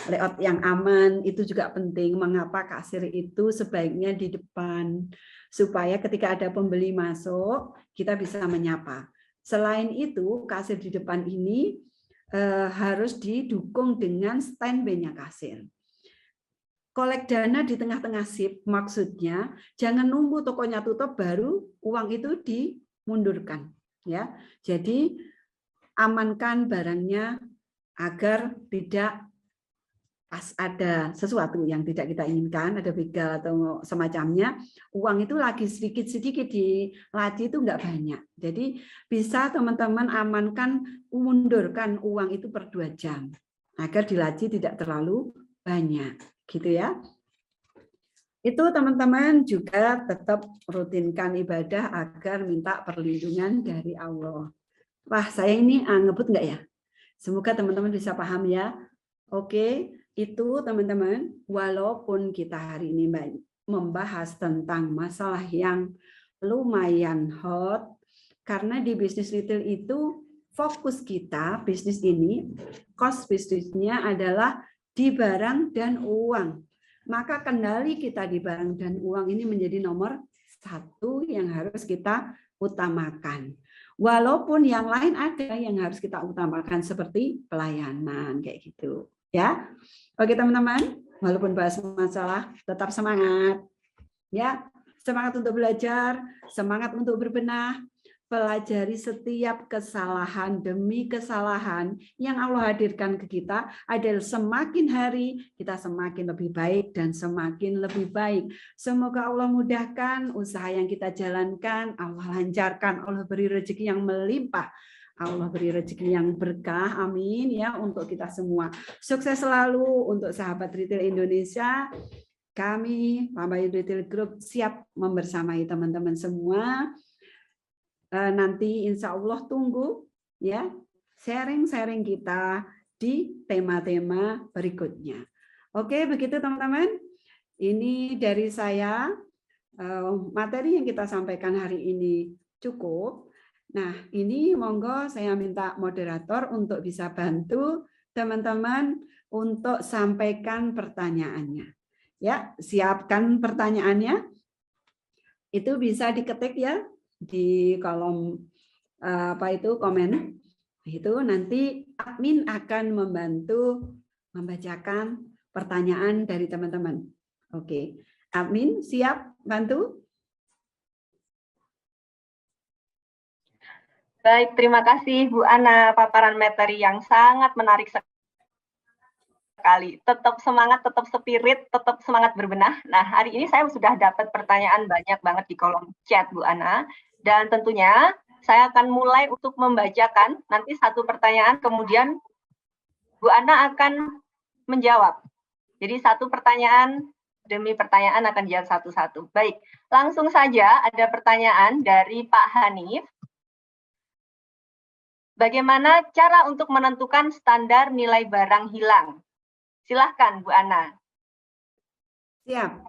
Layout yang aman itu juga penting. Mengapa kasir itu sebaiknya di depan supaya ketika ada pembeli masuk kita bisa menyapa. Selain itu kasir di depan ini harus didukung dengan standby-nya kasir. Kolek dana di tengah-tengah shift, maksudnya jangan nunggu tokonya tutup baru uang itu dimundurkan, ya. Jadi amankan barangnya agar tidak pas ada sesuatu yang tidak kita inginkan, ada begal atau semacamnya, uang itu lagi sedikit-sedikit di laci itu enggak banyak. Jadi bisa teman-teman amankan, mundurkan uang itu per 2 jam agar di laci tidak terlalu banyak, gitu ya. Itu teman-teman juga tetap rutinkan ibadah agar minta perlindungan dari Allah. Wah, saya ini ngebut enggak ya? Semoga teman-teman bisa paham ya. Oke, itu teman-teman, walaupun kita hari ini membahas tentang masalah yang lumayan hot, karena di bisnis retail itu fokus kita, bisnis ini, cost bisnisnya adalah di barang dan uang. Maka kendali kita di barang dan uang ini menjadi nomor 1 yang harus kita utamakan. Walaupun yang lain ada yang harus kita utamakan seperti pelayanan kayak gitu. Ya, oke teman-teman, walaupun bahas masalah, tetap semangat. Ya, semangat untuk belajar, semangat untuk berbenah, pelajari setiap kesalahan demi kesalahan yang Allah hadirkan ke kita, adalah semakin hari kita semakin lebih baik dan semakin lebih baik. Semoga Allah mudahkan usaha yang kita jalankan, Allah lancarkan, Allah beri rezeki yang melimpah. Allah beri rezeki yang berkah, amin ya, untuk kita semua. Sukses selalu untuk sahabat retail Indonesia. Kami Pambayun Retail Group siap membersamai teman-teman semua. Nanti insya Allah tunggu ya sharing-sharing kita di tema-tema berikutnya. Oke, begitu teman-teman. Ini dari saya, materi yang kita sampaikan hari ini cukup. Nah, ini monggo saya minta moderator untuk bisa bantu teman-teman untuk sampaikan pertanyaannya. Ya, siapkan pertanyaannya. Itu bisa diketik ya di kolom komen. Itu nanti admin akan membantu membacakan pertanyaan dari teman-teman. Oke, admin siap bantu? Baik, terima kasih Bu Ana, paparan materi yang sangat menarik sekali. Tetap semangat, tetap spirit, tetap semangat berbenah. Nah, hari ini saya sudah dapat pertanyaan banyak banget di kolom chat Bu Ana. Dan tentunya saya akan mulai untuk membacakan nanti satu pertanyaan, kemudian Bu Ana akan menjawab. Jadi satu pertanyaan demi pertanyaan akan dijawab satu-satu. Baik, langsung saja ada pertanyaan dari Pak Hanif. Bagaimana cara untuk menentukan standar nilai barang hilang? Silahkan, Bu Ana. Siap.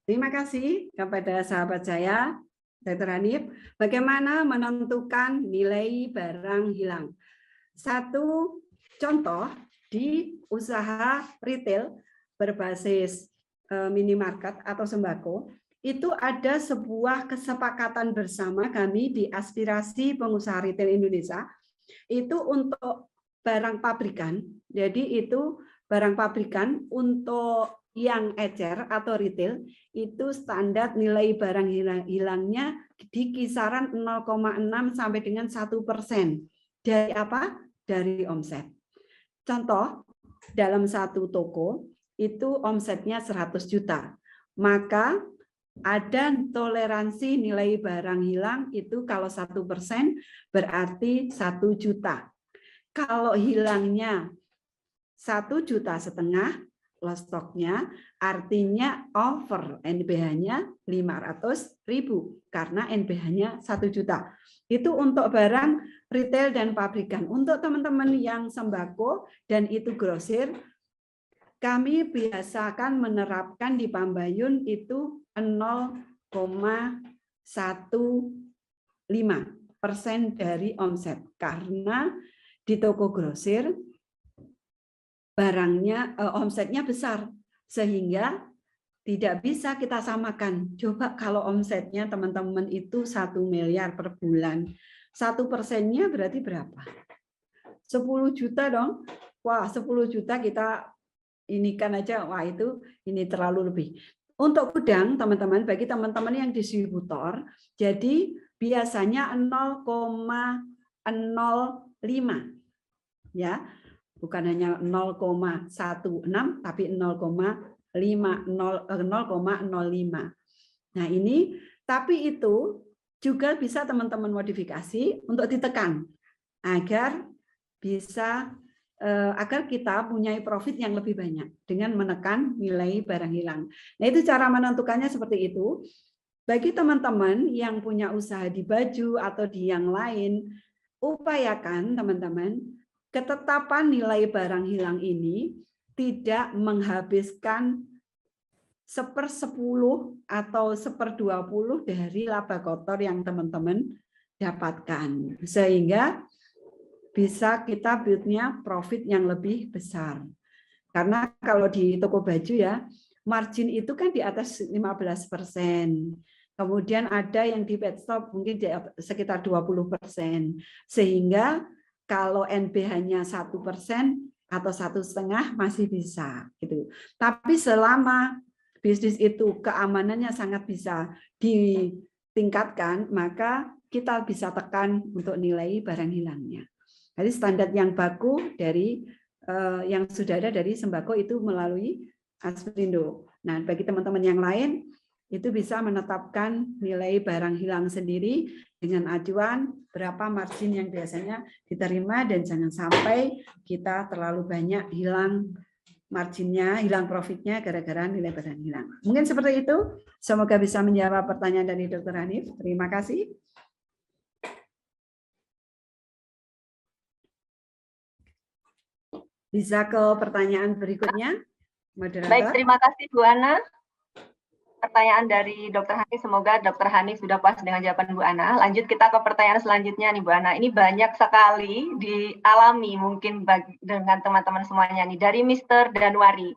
Terima kasih kepada sahabat saya, Dr. Hanif. Bagaimana menentukan nilai barang hilang? Satu contoh di usaha retail berbasis minimarket atau sembako, itu ada sebuah kesepakatan bersama kami di Aspirasi Pengusaha Retail Indonesia, itu untuk barang pabrikan. Jadi itu barang pabrikan untuk yang ecer atau retail, itu standar nilai barang hilangnya di kisaran 0,6 sampai dengan 1% dari apa? Dari omset. Contoh, dalam satu toko itu omsetnya 100 juta. Maka ada toleransi nilai barang hilang itu kalau 1% berarti 1 juta. Kalau hilangnya 1,5 juta lost stock-nya, artinya over NBH-nya 500.000 karena NBH-nya 1 juta. Itu untuk barang retail dan pabrikan. Untuk teman-teman yang sembako dan itu grosir, kami biasakan menerapkan di Pambayun itu 0,15% dari omset. Karena di toko grosir barangnya omsetnya besar sehingga tidak bisa kita samakan. Coba kalau omsetnya teman-teman itu 1 miliar per bulan, 1%-nya berarti berapa? 10 juta dong. Wah, 10 juta kita inikan aja, wah itu ini terlalu lebih. Untuk gudang teman-teman, bagi teman-teman yang distributor, jadi biasanya 0,05 ya. Bukan hanya 0,16 tapi 0,05. Nah, ini tapi itu juga bisa teman-teman modifikasi untuk ditekan agar bisa agar kita punya profit yang lebih banyak dengan menekan nilai barang hilang. Nah, itu cara menentukannya seperti itu. Bagi teman-teman yang punya usaha di baju atau di yang lain, upayakan teman-teman ketetapan nilai barang hilang ini tidak menghabiskan 1/10 atau 1/20 dari laba kotor yang teman-teman dapatkan. Sehingga bisa kita build-nya profit yang lebih besar. Karena kalau di toko baju ya, margin itu kan di atas 15%. Kemudian ada yang di pet shop mungkin di sekitar 20%. Sehingga kalau NBH-nya 1% atau 1,5 masih bisa gitu. Tapi selama bisnis itu keamanannya sangat bisa ditingkatkan, maka kita bisa tekan untuk nilai barang hilangnya. Jadi standar yang baku dari yang sudah ada dari sembako itu melalui Asperindo. Nah, bagi teman-teman yang lain itu bisa menetapkan nilai barang hilang sendiri dengan acuan berapa margin yang biasanya diterima dan jangan sampai kita terlalu banyak hilang marginnya, hilang profitnya gara-gara nilai barang hilang. Mungkin seperti itu. Semoga bisa menjawab pertanyaan dari Dr. Hanif. Terima kasih. Bisa ke pertanyaan berikutnya, moderator. Baik, terima kasih Bu Ana. Pertanyaan dari Dr. Hanif, semoga Dr. Hanif sudah puas dengan jawaban Bu Ana. Lanjut kita ke pertanyaan selanjutnya nih Bu Ana. Ini banyak sekali dialami mungkin dengan teman-teman semuanya nih. Dari Mr. Danwari.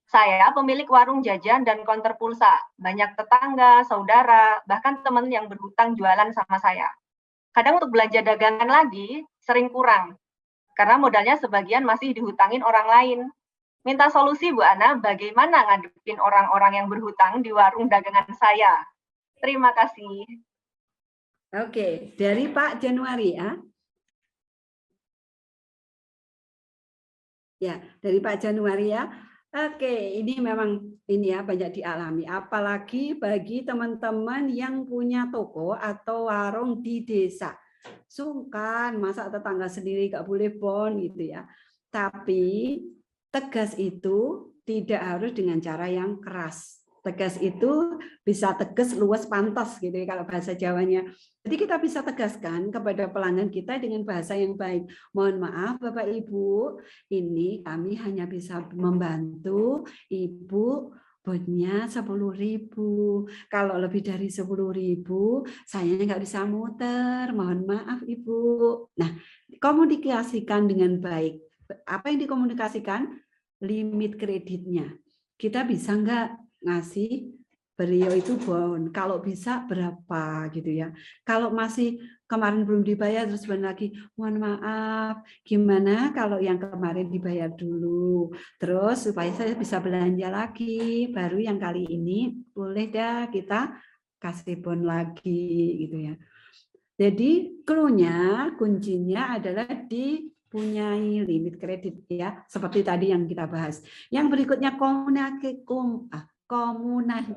Saya pemilik warung jajan dan konter pulsa. Banyak tetangga, saudara, bahkan teman yang berhutang jualan sama saya. Kadang untuk belanja dagangan lagi sering kurang. Karena modalnya sebagian masih dihutangin orang lain. Minta solusi Bu Ana, bagaimana ngadepin orang-orang yang berhutang di warung dagangan saya? Terima kasih. Oke, dari Pak Januari ya. Ya, dari Pak Januari ya. Oke, ini memang ini ya banyak dialami. Apalagi bagi teman-teman yang punya toko atau warung di desa. Sungkan, masa tetangga sendiri nggak boleh bon gitu ya. Tapi tegas itu tidak harus dengan cara yang keras. Tegas itu bisa tegas, luas, pantas gitu ya kalau bahasa Jawanya. Jadi kita bisa tegaskan kepada pelanggan kita dengan bahasa yang baik. Mohon maaf Bapak Ibu, ini kami hanya bisa membantu Ibu botnya 10.000. Kalau lebih dari 10.000, saya nggak bisa muter. Mohon maaf Ibu. Nah, komunikasikan dengan baik. Apa yang dikomunikasikan? Limit kreditnya. Kita bisa nggak ngasih beliau itu bon? Kalau bisa berapa gitu ya? Kalau masih kemarin belum dibayar terus lagi, mohon maaf, gimana kalau yang kemarin dibayar dulu? Terus supaya saya bisa belanja lagi, baru yang kali ini boleh dah kita kasih bon lagi gitu ya. Jadi clue-nya, kuncinya adalah dipunyai limit kredit ya, seperti tadi yang kita bahas. Yang berikutnya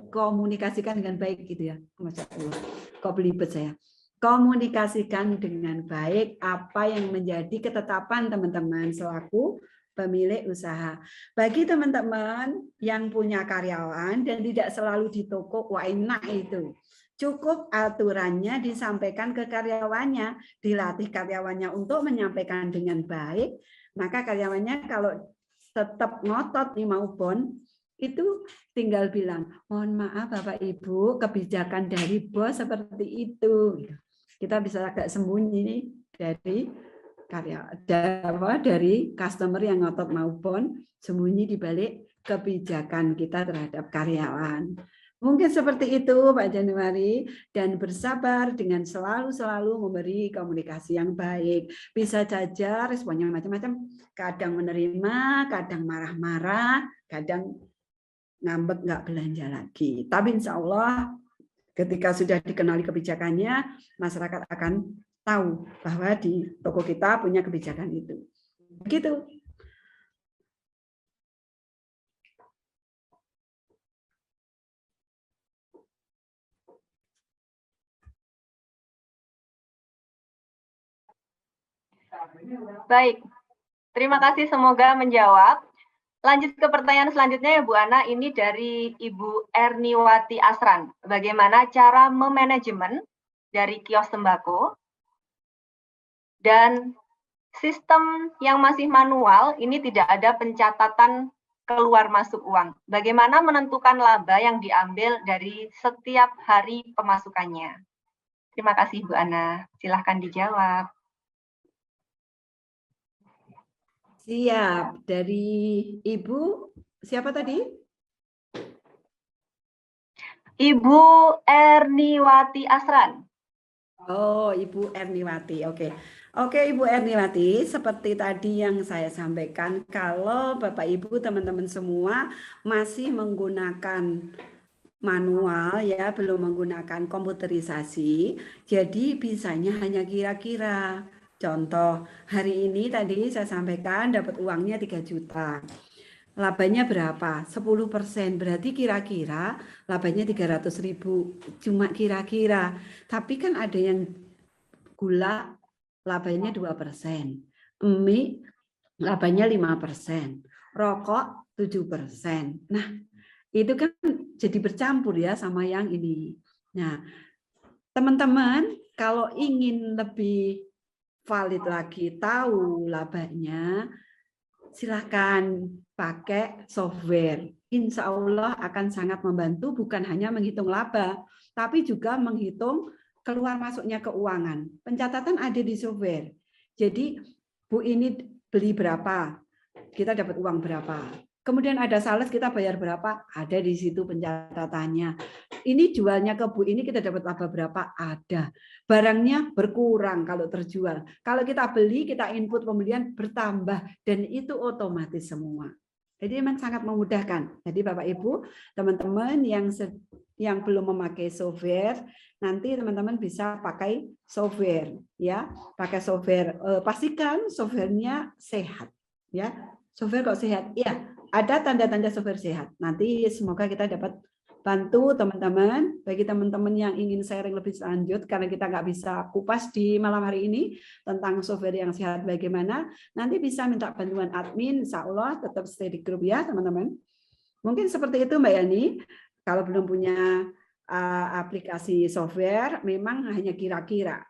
komunikasikan dengan baik gitu ya. Masya Allah. Kok belibet saya. Komunikasikan dengan baik apa yang menjadi ketetapan teman-teman selaku pemilik usaha. Bagi teman-teman yang punya karyawan dan tidak selalu di toko, wah enak itu. Cukup aturannya disampaikan ke karyawannya, dilatih karyawannya untuk menyampaikan dengan baik, maka karyawannya kalau tetap ngotot nih mau bon, itu tinggal bilang, mohon maaf Bapak Ibu, kebijakan dari bos seperti itu. Kita bisa agak sembunyi nih dari customer yang ngotot mau bon, sembunyi di balik kebijakan kita terhadap karyawan. Mungkin seperti itu Pak Januari, dan bersabar dengan selalu memberi komunikasi yang baik. Bisa saja responnya macam-macam, kadang menerima, kadang marah-marah, kadang ngambek nggak belanja lagi. Tapi insya Allah ketika sudah dikenali kebijakannya, masyarakat akan tahu bahwa di toko kita punya kebijakan itu. Begitu. Baik, terima kasih, semoga menjawab. Lanjut ke pertanyaan selanjutnya ya Bu Ana, ini dari Ibu Erniwati Asran. Bagaimana cara memanajemen dari kios tembakau dan sistem yang masih manual, ini tidak ada pencatatan keluar masuk uang. Bagaimana menentukan laba yang diambil dari setiap hari pemasukannya? Terima kasih Bu Ana, silahkan dijawab. Siap, dari Ibu siapa tadi? Ibu Erniwati Asran. Oh, Ibu Erniwati. Oke. Oke, Ibu Erniwati, seperti tadi yang saya sampaikan, kalau Bapak Ibu teman-teman semua masih menggunakan manual ya, belum menggunakan komputerisasi, jadi bisanya hanya kira-kira. Contoh, hari ini tadi saya sampaikan dapat uangnya 3 juta. Labanya berapa? 10%. Berarti kira-kira labanya 300.000. Cuma kira-kira. Tapi kan ada yang gula labanya 2%. Mie labanya 5%. Rokok 7%. Nah, itu kan jadi bercampur ya sama yang ini. Nah, teman-teman kalau ingin lebih valid lagi tahu labanya, silakan pakai software. Insya Allah akan sangat membantu, bukan hanya menghitung laba, tapi juga menghitung keluar masuknya keuangan. Pencatatan ada di software. Jadi Bu ini beli berapa, kita dapat uang berapa. Kemudian ada sales, kita bayar berapa, ada di situ pencatatannya. Ini jualnya ke Bu ini kita dapat laba berapa, ada. Barangnya berkurang kalau terjual. Kalau kita beli, kita input pembelian bertambah, dan itu otomatis semua. Jadi memang sangat memudahkan. Jadi Bapak Ibu, teman-teman yang belum memakai software, nanti teman-teman bisa pakai software, ya. Pakai software. Pastikan softwarenya sehat, ya. Software kok sehat, ya. Ada tanda-tanda software sehat. Nanti semoga kita dapat bantu teman-teman. Bagi teman-teman yang ingin sharing lebih lanjut, karena kita nggak bisa kupas di malam hari ini tentang software yang sehat bagaimana, nanti bisa minta bantuan admin, insya Allah tetap stay di grup ya teman-teman. Mungkin seperti itu Mbak Yani. Kalau belum punya aplikasi software, memang hanya kira-kira.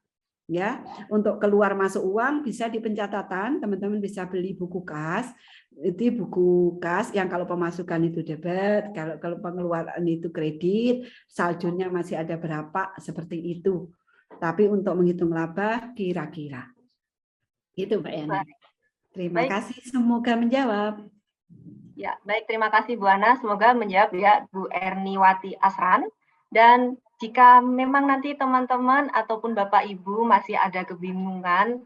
Ya, untuk keluar masuk uang bisa di pencatatan, teman-teman bisa beli buku kas. Itu buku kas yang kalau pemasukan itu debit, kalau pengeluaran itu kredit, saldonya masih ada berapa, seperti itu. Tapi untuk menghitung laba kira-kira. Itu Mbak Yani. Terima kasih, semoga menjawab. Ya, baik, terima kasih Bu Ana, semoga menjawab ya Bu Erniwati Asran. Dan jika memang nanti teman-teman ataupun Bapak Ibu masih ada kebingungan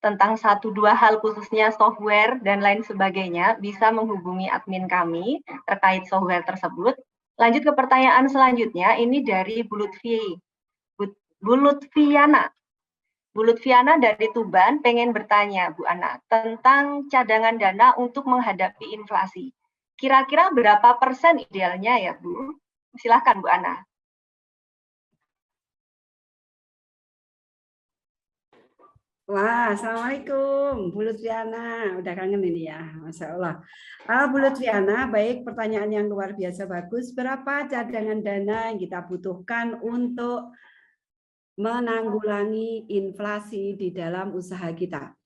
tentang 1-2 hal khususnya software dan lain sebagainya, bisa menghubungi admin kami terkait software tersebut. Lanjut ke pertanyaan selanjutnya, ini dari Bu Lutfiana. Bu Lutfiana dari Tuban pengen bertanya Bu Ana tentang cadangan dana untuk menghadapi inflasi. Kira-kira berapa persen idealnya ya, Bu? Silahkan, Bu Ana. Wah, Assalamualaikum, Bu Lutfiana. Udah kangen ini ya, Masya Allah. Bu Lutfiana, baik, pertanyaan yang luar biasa bagus. Berapa cadangan dana yang kita butuhkan untuk menanggulangi inflasi di dalam usaha kita?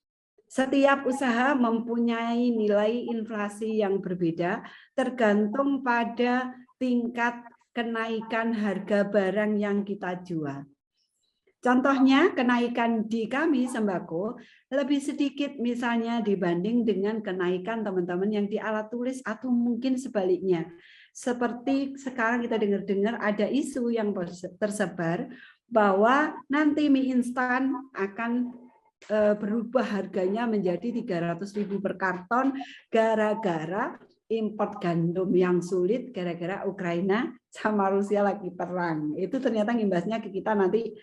Setiap usaha mempunyai nilai inflasi yang berbeda, tergantung pada tingkat kenaikan harga barang yang kita jual. Contohnya, kenaikan di kami sembako lebih sedikit misalnya dibanding dengan kenaikan teman-teman yang di alat tulis atau mungkin sebaliknya. Seperti sekarang kita dengar-dengar ada isu yang tersebar bahwa nanti mie instan akan berubah harganya menjadi 300.000 per karton gara-gara import gandum yang sulit gara-gara Ukraina sama Rusia lagi perang. Itu ternyata imbasnya ke kita nanti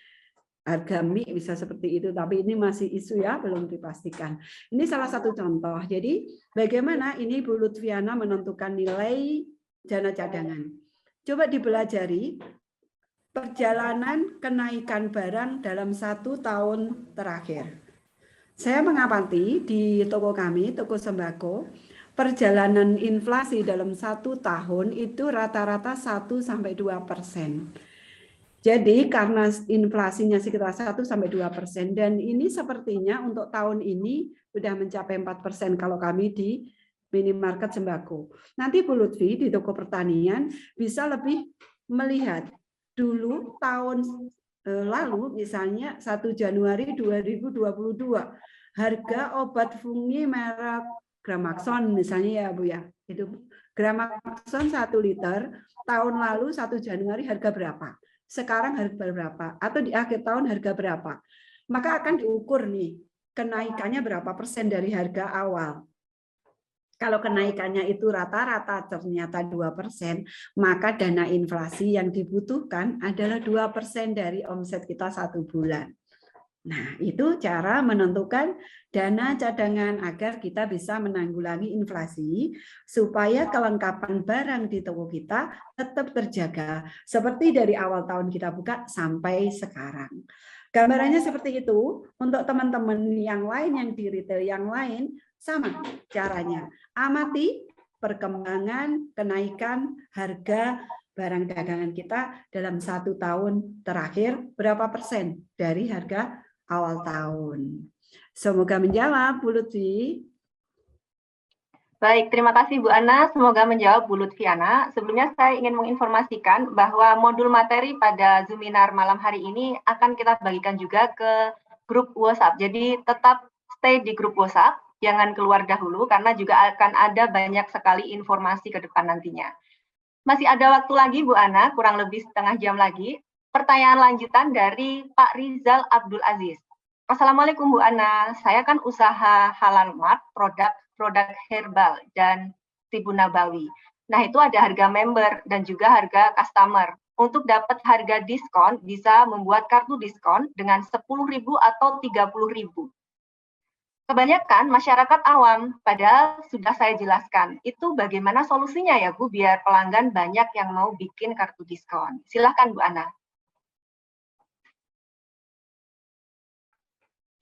harga mie bisa seperti itu, tapi ini masih isu ya, belum dipastikan. Ini salah satu contoh. Jadi bagaimana ini Bu Lutfiana menentukan nilai dana cadangan. Coba dipelajari perjalanan kenaikan barang dalam 1 tahun terakhir. Saya mengamati di toko kami, toko sembako, perjalanan inflasi dalam 1 tahun itu rata-rata 1-2%. Jadi karena inflasinya sekitar 1-2% dan ini sepertinya untuk tahun ini sudah mencapai 4% kalau kami di minimarket sembako. Nanti Bu Lutfi di toko pertanian bisa lebih melihat dulu tahun lalu misalnya 1 Januari 2022 harga obat fungi merek Gramaxon misalnya ya Bu ya. Itu Gramaxon 1 liter tahun lalu 1 Januari harga berapa? Sekarang harga berapa? Atau di akhir tahun harga berapa? Maka akan diukur nih, kenaikannya berapa persen dari harga awal. Kalau kenaikannya itu rata-rata ternyata 2%, maka dana inflasi yang dibutuhkan adalah 2% dari omset kita 1 bulan. Nah, itu cara menentukan dana cadangan agar kita bisa menanggulangi inflasi supaya kelengkapan barang di toko kita tetap terjaga seperti dari awal tahun kita buka sampai sekarang. Gambarannya seperti itu. Untuk teman-teman yang lain yang di retail yang lain sama caranya. Amati perkembangan kenaikan harga barang dagangan kita dalam 1 tahun terakhir berapa persen dari harga awal tahun. Semoga menjawab, Bu Lutfi. Baik, terima kasih Bu Ana. Semoga menjawab Bu Lutfiana. Sebelumnya saya ingin menginformasikan bahwa modul materi pada Zoominar malam hari ini akan kita bagikan juga ke grup WhatsApp. Jadi tetap stay di grup WhatsApp, jangan keluar dahulu karena juga akan ada banyak sekali informasi ke depan nantinya. Masih ada waktu lagi Bu Ana, kurang lebih setengah jam lagi. Pertanyaan lanjutan dari Pak Rizal Abdul Aziz. Assalamualaikum Bu Ana, saya kan usaha halal mart, produk herbal dan tibu nabawi. Nah itu ada harga member dan juga harga customer. Untuk dapat harga diskon bisa membuat kartu diskon dengan 10.000 atau 30.000. Kebanyakan masyarakat awam, padahal sudah saya jelaskan. Itu bagaimana solusinya ya Bu, biar pelanggan banyak yang mau bikin kartu diskon. Silahkan Bu Ana.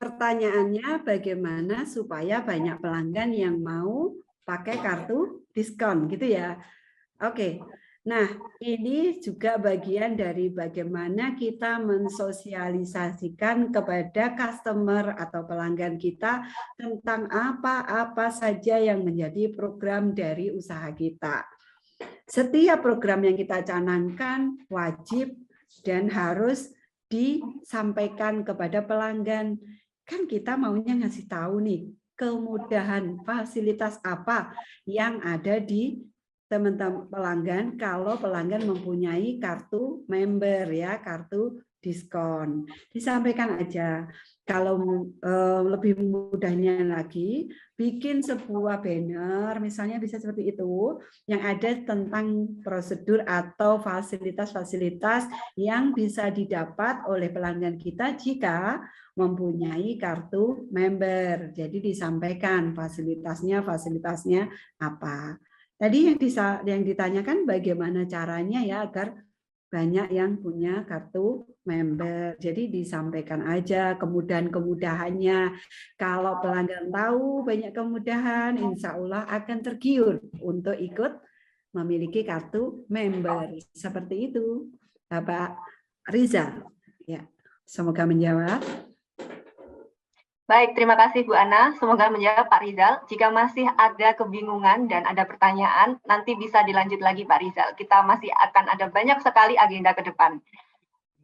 Pertanyaannya bagaimana supaya banyak pelanggan yang mau pakai kartu diskon gitu ya. Oke. Nah, ini juga bagian dari bagaimana kita mensosialisasikan kepada customer atau pelanggan kita tentang apa-apa saja yang menjadi program dari usaha kita. Setiap program yang kita canangkan wajib dan harus disampaikan kepada pelanggan. Kan kita maunya ngasih tahu nih kemudahan fasilitas apa yang ada di teman-teman pelanggan kalau pelanggan mempunyai kartu member ya, kartu diskon. Disampaikan aja. Kalau lebih mudahnya lagi, bikin sebuah banner, misalnya bisa seperti itu, yang ada tentang prosedur atau fasilitas-fasilitas yang bisa didapat oleh pelanggan kita jika mempunyai kartu member. Jadi disampaikan fasilitasnya apa. Tadi yang ditanyakan bagaimana caranya ya agar banyak yang punya kartu member. Jadi disampaikan aja kemudahan-kemudahannya. Kalau pelanggan tahu banyak kemudahan, insya Allah akan tergiur untuk ikut memiliki kartu member. Seperti itu, Bapak Rizal. Ya, semoga menjawab. Baik, terima kasih Bu Ana. Semoga menjawab Pak Rizal. Jika masih ada kebingungan dan ada pertanyaan, nanti bisa dilanjut lagi Pak Rizal. Kita masih akan ada banyak sekali agenda ke depan.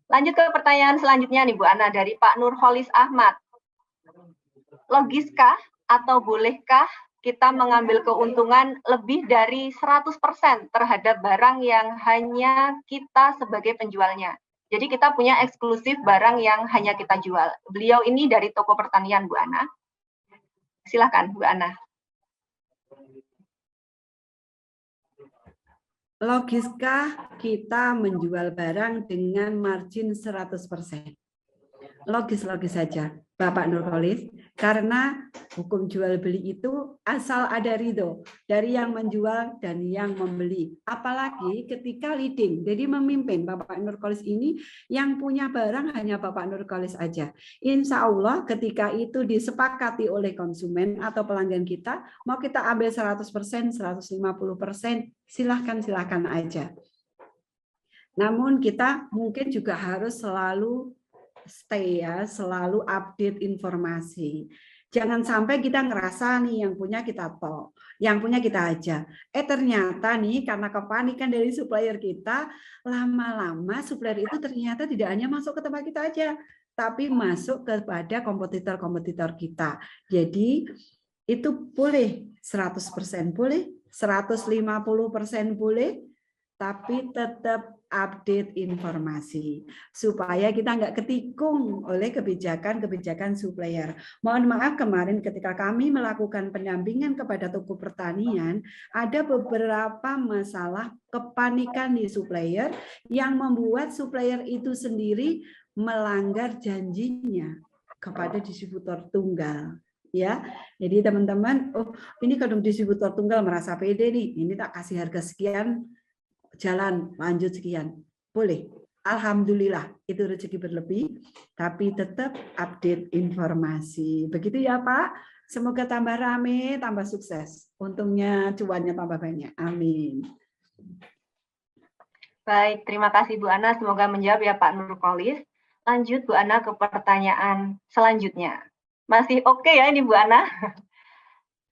Lanjut ke pertanyaan selanjutnya nih Bu Ana dari Pak Nurholis Ahmad. Logiskah atau bolehkah kita mengambil keuntungan lebih dari 100% terhadap barang yang hanya kita sebagai penjualnya? Jadi kita punya eksklusif barang yang hanya kita jual. Beliau ini dari toko pertanian, Bu Ana. Silakan, Bu Ana. Logiskah kita menjual barang dengan margin 100%? Logis-logis saja, Bapak Nurholis, karena hukum jual beli itu asal ada ridho dari yang menjual dan yang membeli. Apalagi ketika leading, jadi memimpin. Bapak Nurholis ini yang punya barang hanya Bapak Nurholis aja. Insya Allah ketika itu disepakati oleh konsumen atau pelanggan kita, mau kita ambil 100%, 150%, silahkan aja. Namun kita mungkin juga harus selalu stay ya, selalu update informasi. Jangan sampai kita ngerasa nih yang punya kita tok, yang punya kita aja. Ternyata nih karena kepanikan dari supplier kita, lama-lama supplier itu ternyata tidak hanya masuk ke tempat kita aja, tapi masuk kepada kompetitor-kompetitor kita. Jadi itu boleh 100% boleh, 150% boleh, tapi tetap update informasi supaya kita nggak ketikung oleh kebijakan supplier. Mohon maaf kemarin ketika kami melakukan pendampingan kepada toko pertanian, ada beberapa masalah kepanikan di supplier yang membuat supplier itu sendiri melanggar janjinya kepada distributor tunggal. Ya, jadi teman-teman, oh ini kalau distributor tunggal merasa pede nih, ini tak kasih harga sekian, jalan lanjut sekian, boleh. Alhamdulillah itu rezeki berlebih, tapi tetap update informasi. Begitu ya Pak. Semoga tambah rame, tambah sukses. Untungnya cuannya tambah banyak. Amin. Baik, terima kasih Bu Ana. Semoga menjawab ya Pak Nurholis. Lanjut Bu Ana ke pertanyaan selanjutnya. Masih oke ya ini Bu Ana?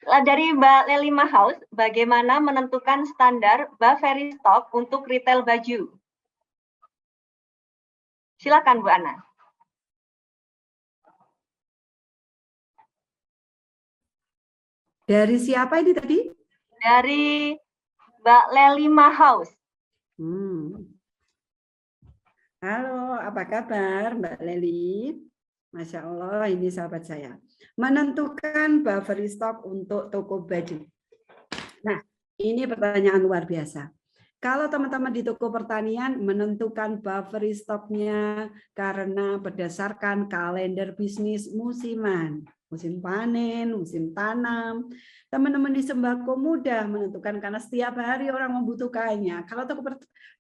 Dari Mbak Leli Mahaus, bagaimana menentukan standar buffer stock untuk retail baju? Silakan Bu Ana. Dari siapa ini tadi? Dari Mbak Leli Mahaus. Halo, apa kabar Mbak Leli? Masya Allah, ini sahabat saya. Menentukan buffer stock untuk toko baju. Nah, ini pertanyaan luar biasa. Kalau teman-teman di toko pertanian menentukan buffer stoknya karena berdasarkan kalender bisnis musiman, musim panen, musim tanam. Teman-teman di sembako mudah menentukan karena setiap hari orang membutuhkannya. Kalau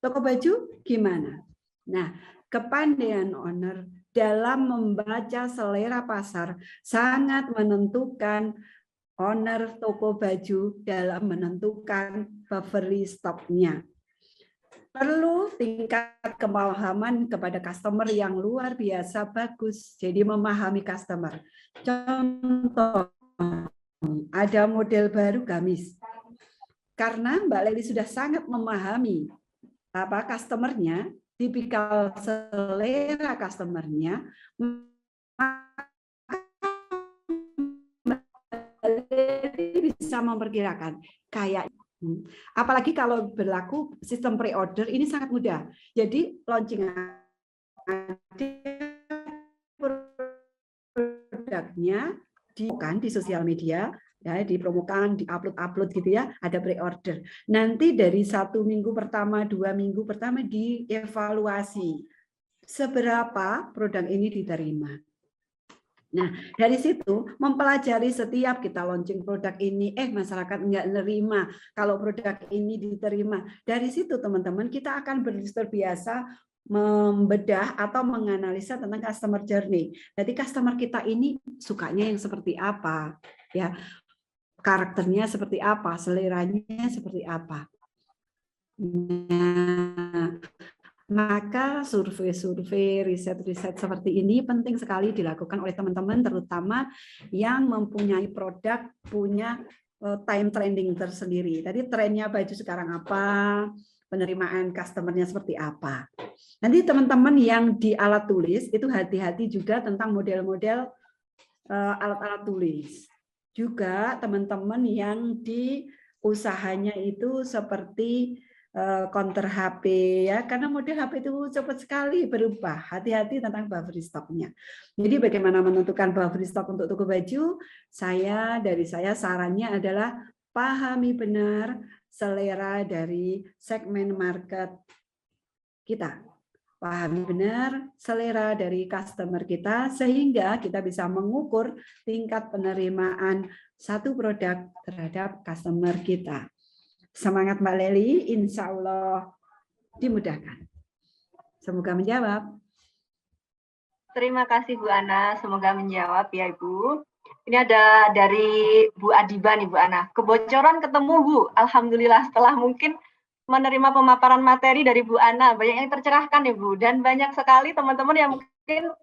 toko baju gimana? Nah, kepandaian owner dalam membaca selera pasar sangat menentukan owner toko baju dalam menentukan buffer stoknya. Perlu tingkat pemahaman kepada customer yang luar biasa bagus. Jadi memahami customer. Contoh, ada model baru gamis. Karena Mbak Leli sudah sangat memahami customernya, tipikal selera customernya, bisa memperkirakan kayak, apalagi kalau berlaku sistem pre-order ini sangat mudah. Jadi launching produknya di sosial media, ya, dipromokan, diupload gitu ya, ada pre-order. Nanti dari 1 minggu pertama, 2 minggu pertama dievaluasi seberapa produk ini diterima. Nah, dari situ mempelajari setiap kita launching produk ini, masyarakat nggak nerima, kalau produk ini diterima. Dari situ teman-teman kita akan terbiasa membedah atau menganalisa tentang customer journey. Jadi customer kita ini sukanya yang seperti apa, ya, karakternya seperti apa, seleranya seperti apa. Nah, maka survei-survei, riset-riset seperti ini penting sekali dilakukan oleh teman-teman, terutama yang mempunyai produk, punya time trending tersendiri. Tadi trennya baju sekarang apa, penerimaan customer-nya seperti apa. Nanti teman-teman yang di alat tulis itu hati-hati juga tentang model-model alat-alat tulis. Juga teman-teman yang di usahanya itu seperti counter HP, ya, karena model HP itu cepat sekali berubah. Hati-hati tentang buffer stock-nya. Jadi bagaimana menentukan buffer stock untuk toko baju? Dari saya sarannya adalah pahami benar selera dari segmen market kita. Pahami benar selera dari customer kita sehingga kita bisa mengukur tingkat penerimaan satu produk terhadap customer kita. Semangat Mbak Leli, insya Allah dimudahkan. Semoga menjawab. Terima kasih Bu Ana, semoga menjawab ya Ibu. Ini ada dari Bu Adiba nih Bu Ana. Kebocoran ketemu Bu, alhamdulillah setelah mungkin menerima pemaparan materi dari Bu Ana, banyak yang tercerahkan ya Bu, dan banyak sekali teman-teman yang mungkin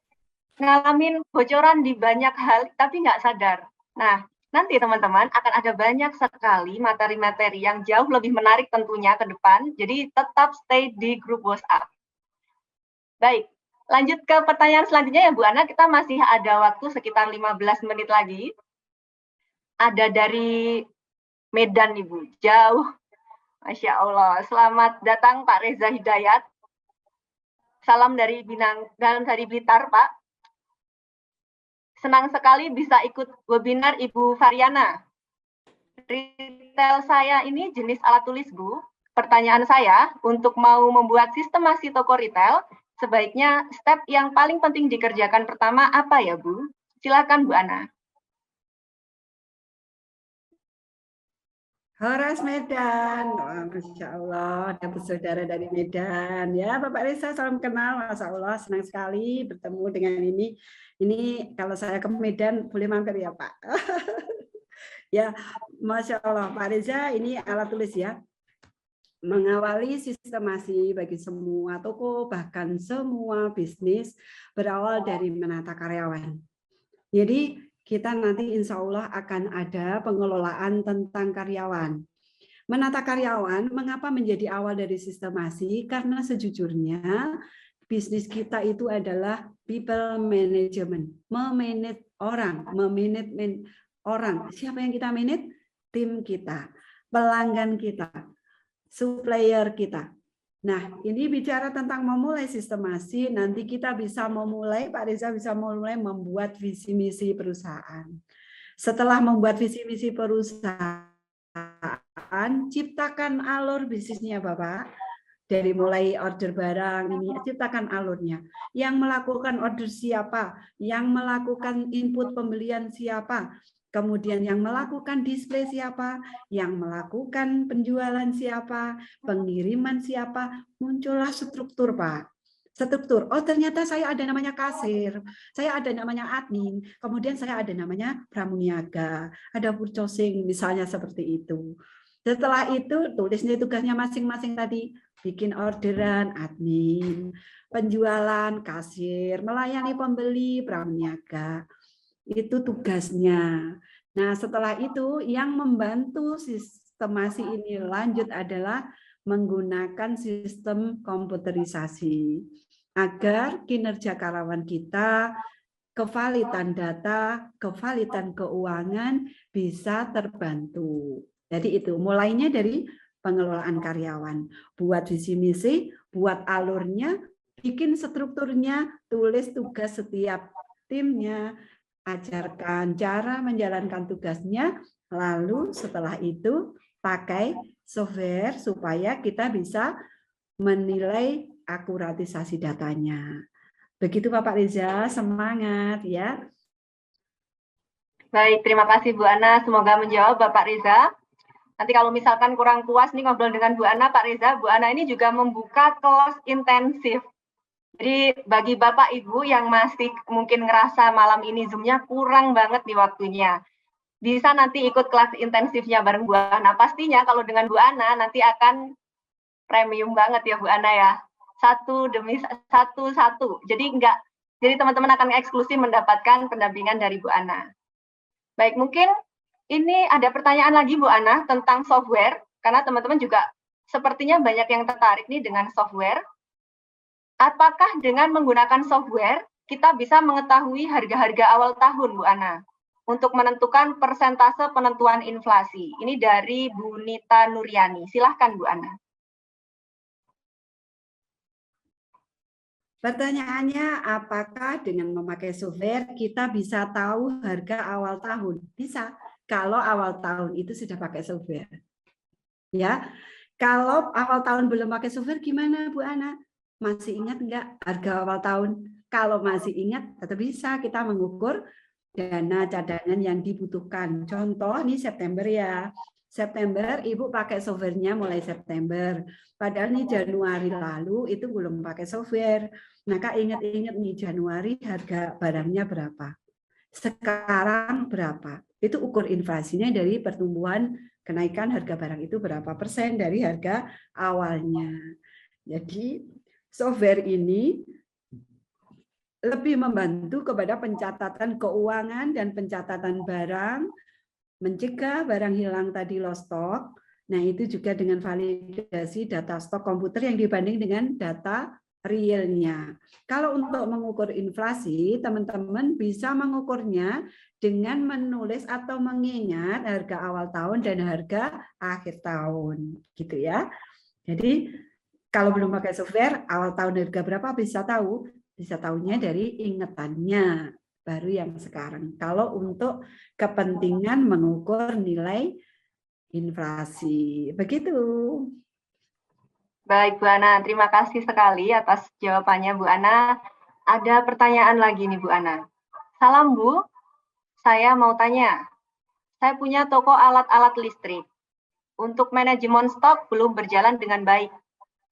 ngalamin bocoran di banyak hal tapi nggak sadar. Nah, nanti teman-teman akan ada banyak sekali materi-materi yang jauh lebih menarik tentunya ke depan, jadi tetap stay di grup WhatsApp. Baik, lanjut ke pertanyaan selanjutnya ya Bu Ana, kita masih ada waktu sekitar 15 menit lagi. Ada dari Medan nih Bu, jauh. Masya Allah, selamat datang Pak Reza Hidayat. Salam dari Blitar Pak. Senang sekali bisa ikut webinar Ibu Variana. Retail saya ini jenis alat tulis Bu. Pertanyaan saya, untuk mau membuat sistemasi toko retail, sebaiknya step yang paling penting dikerjakan pertama apa ya Bu? Silakan Bu Ana. Horas Medan, Masya Allah, ada bersaudara dari Medan. Ya, Bapak Reza, salam kenal, Masya Allah, senang sekali bertemu dengan ini. Ini kalau saya ke Medan, boleh mampir ya Pak? Ya, Masya Allah, Pak Reza, ini alat tulis ya. Mengawali sistemasi bagi semua toko, bahkan semua bisnis, berawal dari menata karyawan. Jadi, kita nanti insya Allah akan ada pengelolaan tentang karyawan. Menata karyawan, mengapa menjadi awal dari sistemasi? Karena sejujurnya bisnis kita itu adalah people management, memanage orang, memanage orang. Siapa yang kita manage? Tim kita, pelanggan kita, supplier kita. Nah, ini bicara tentang memulai sistemasi, nanti kita bisa memulai, Pak Reza bisa mulai membuat visi misi perusahaan. Setelah membuat visi misi perusahaan, ciptakan alur bisnisnya Bapak. Dari mulai order barang ini, ciptakan alurnya. Yang melakukan order siapa? Yang melakukan input pembelian siapa? Kemudian yang melakukan display siapa, yang melakukan penjualan siapa, pengiriman siapa, muncullah struktur Pak. Struktur, oh ternyata saya ada namanya kasir, saya ada namanya admin, kemudian saya ada namanya pramuniaga, ada purchasing misalnya seperti itu. Setelah itu tulis nih tugasnya masing-masing tadi, bikin orderan admin, penjualan kasir, melayani pembeli pramuniaga. Itu tugasnya. Nah, setelah itu yang membantu sistemasi ini lanjut adalah menggunakan sistem komputerisasi agar kinerja karyawan kita, kevalidan data, kevalidan keuangan bisa terbantu. Jadi itu mulainya dari pengelolaan karyawan. Buat visi misi, buat alurnya, bikin strukturnya, tulis tugas setiap timnya, ajarkan cara menjalankan tugasnya, lalu setelah itu pakai software supaya kita bisa menilai akuratisasi datanya. Begitu Bapak Reza, semangat ya. Baik, terima kasih Bu Ana. Semoga menjawab Bapak Reza. Nanti kalau misalkan kurang puas nih ngobrol dengan Bu Ana, Pak Reza, Bu Ana ini juga membuka kelas intensif. Jadi bagi Bapak Ibu yang masih mungkin ngerasa malam ini Zoom-nya kurang banget nih waktunya, bisa nanti ikut kelas intensifnya bareng Bu Ana. Pastinya kalau dengan Bu Ana nanti akan premium banget ya Bu Ana ya. Satu demi satu. Jadi teman-teman akan eksklusif mendapatkan pendampingan dari Bu Ana. Baik, mungkin ini ada pertanyaan lagi Bu Ana tentang software, karena teman-teman juga sepertinya banyak yang tertarik nih dengan software. Apakah dengan menggunakan software, kita bisa mengetahui harga-harga awal tahun Bu Ana, untuk menentukan persentase penentuan inflasi? Ini dari Bu Nita Nuryani. Silahkan Bu Ana. Pertanyaannya, apakah dengan memakai software kita bisa tahu harga awal tahun? Bisa, kalau awal tahun itu sudah pakai software. Ya, kalau awal tahun belum pakai software gimana Bu Ana? Masih ingat enggak harga awal tahun? Kalau masih ingat, tetap bisa kita mengukur dana cadangan yang dibutuhkan. Contoh, ini September ya. September Ibu pakai softwarenya mulai September. Padahal nih Januari lalu itu belum pakai software. Maka ingat-ingat nih Januari harga barangnya berapa. Sekarang berapa. Itu ukur inflasinya dari pertumbuhan kenaikan harga barang itu berapa persen dari harga awalnya. Jadi software ini lebih membantu kepada pencatatan keuangan dan pencatatan barang, mencegah barang hilang tadi lost stock. Nah, itu juga dengan validasi data stok komputer yang dibanding dengan data realnya. Kalau untuk mengukur inflasi, teman-teman bisa mengukurnya dengan menulis atau mengingat harga awal tahun dan harga akhir tahun, gitu ya. Jadi, kalau belum pakai software, awal tahun harga berapa bisa tahu? Bisa tahunya dari ingetannya. Baru yang sekarang. Kalau untuk kepentingan mengukur nilai inflasi. Begitu. Baik Bu Ana, terima kasih sekali atas jawabannya Bu Ana. Ada pertanyaan lagi nih Bu Ana. Salam Bu, saya mau tanya. Saya punya toko alat-alat listrik. Untuk manajemen stok belum berjalan dengan baik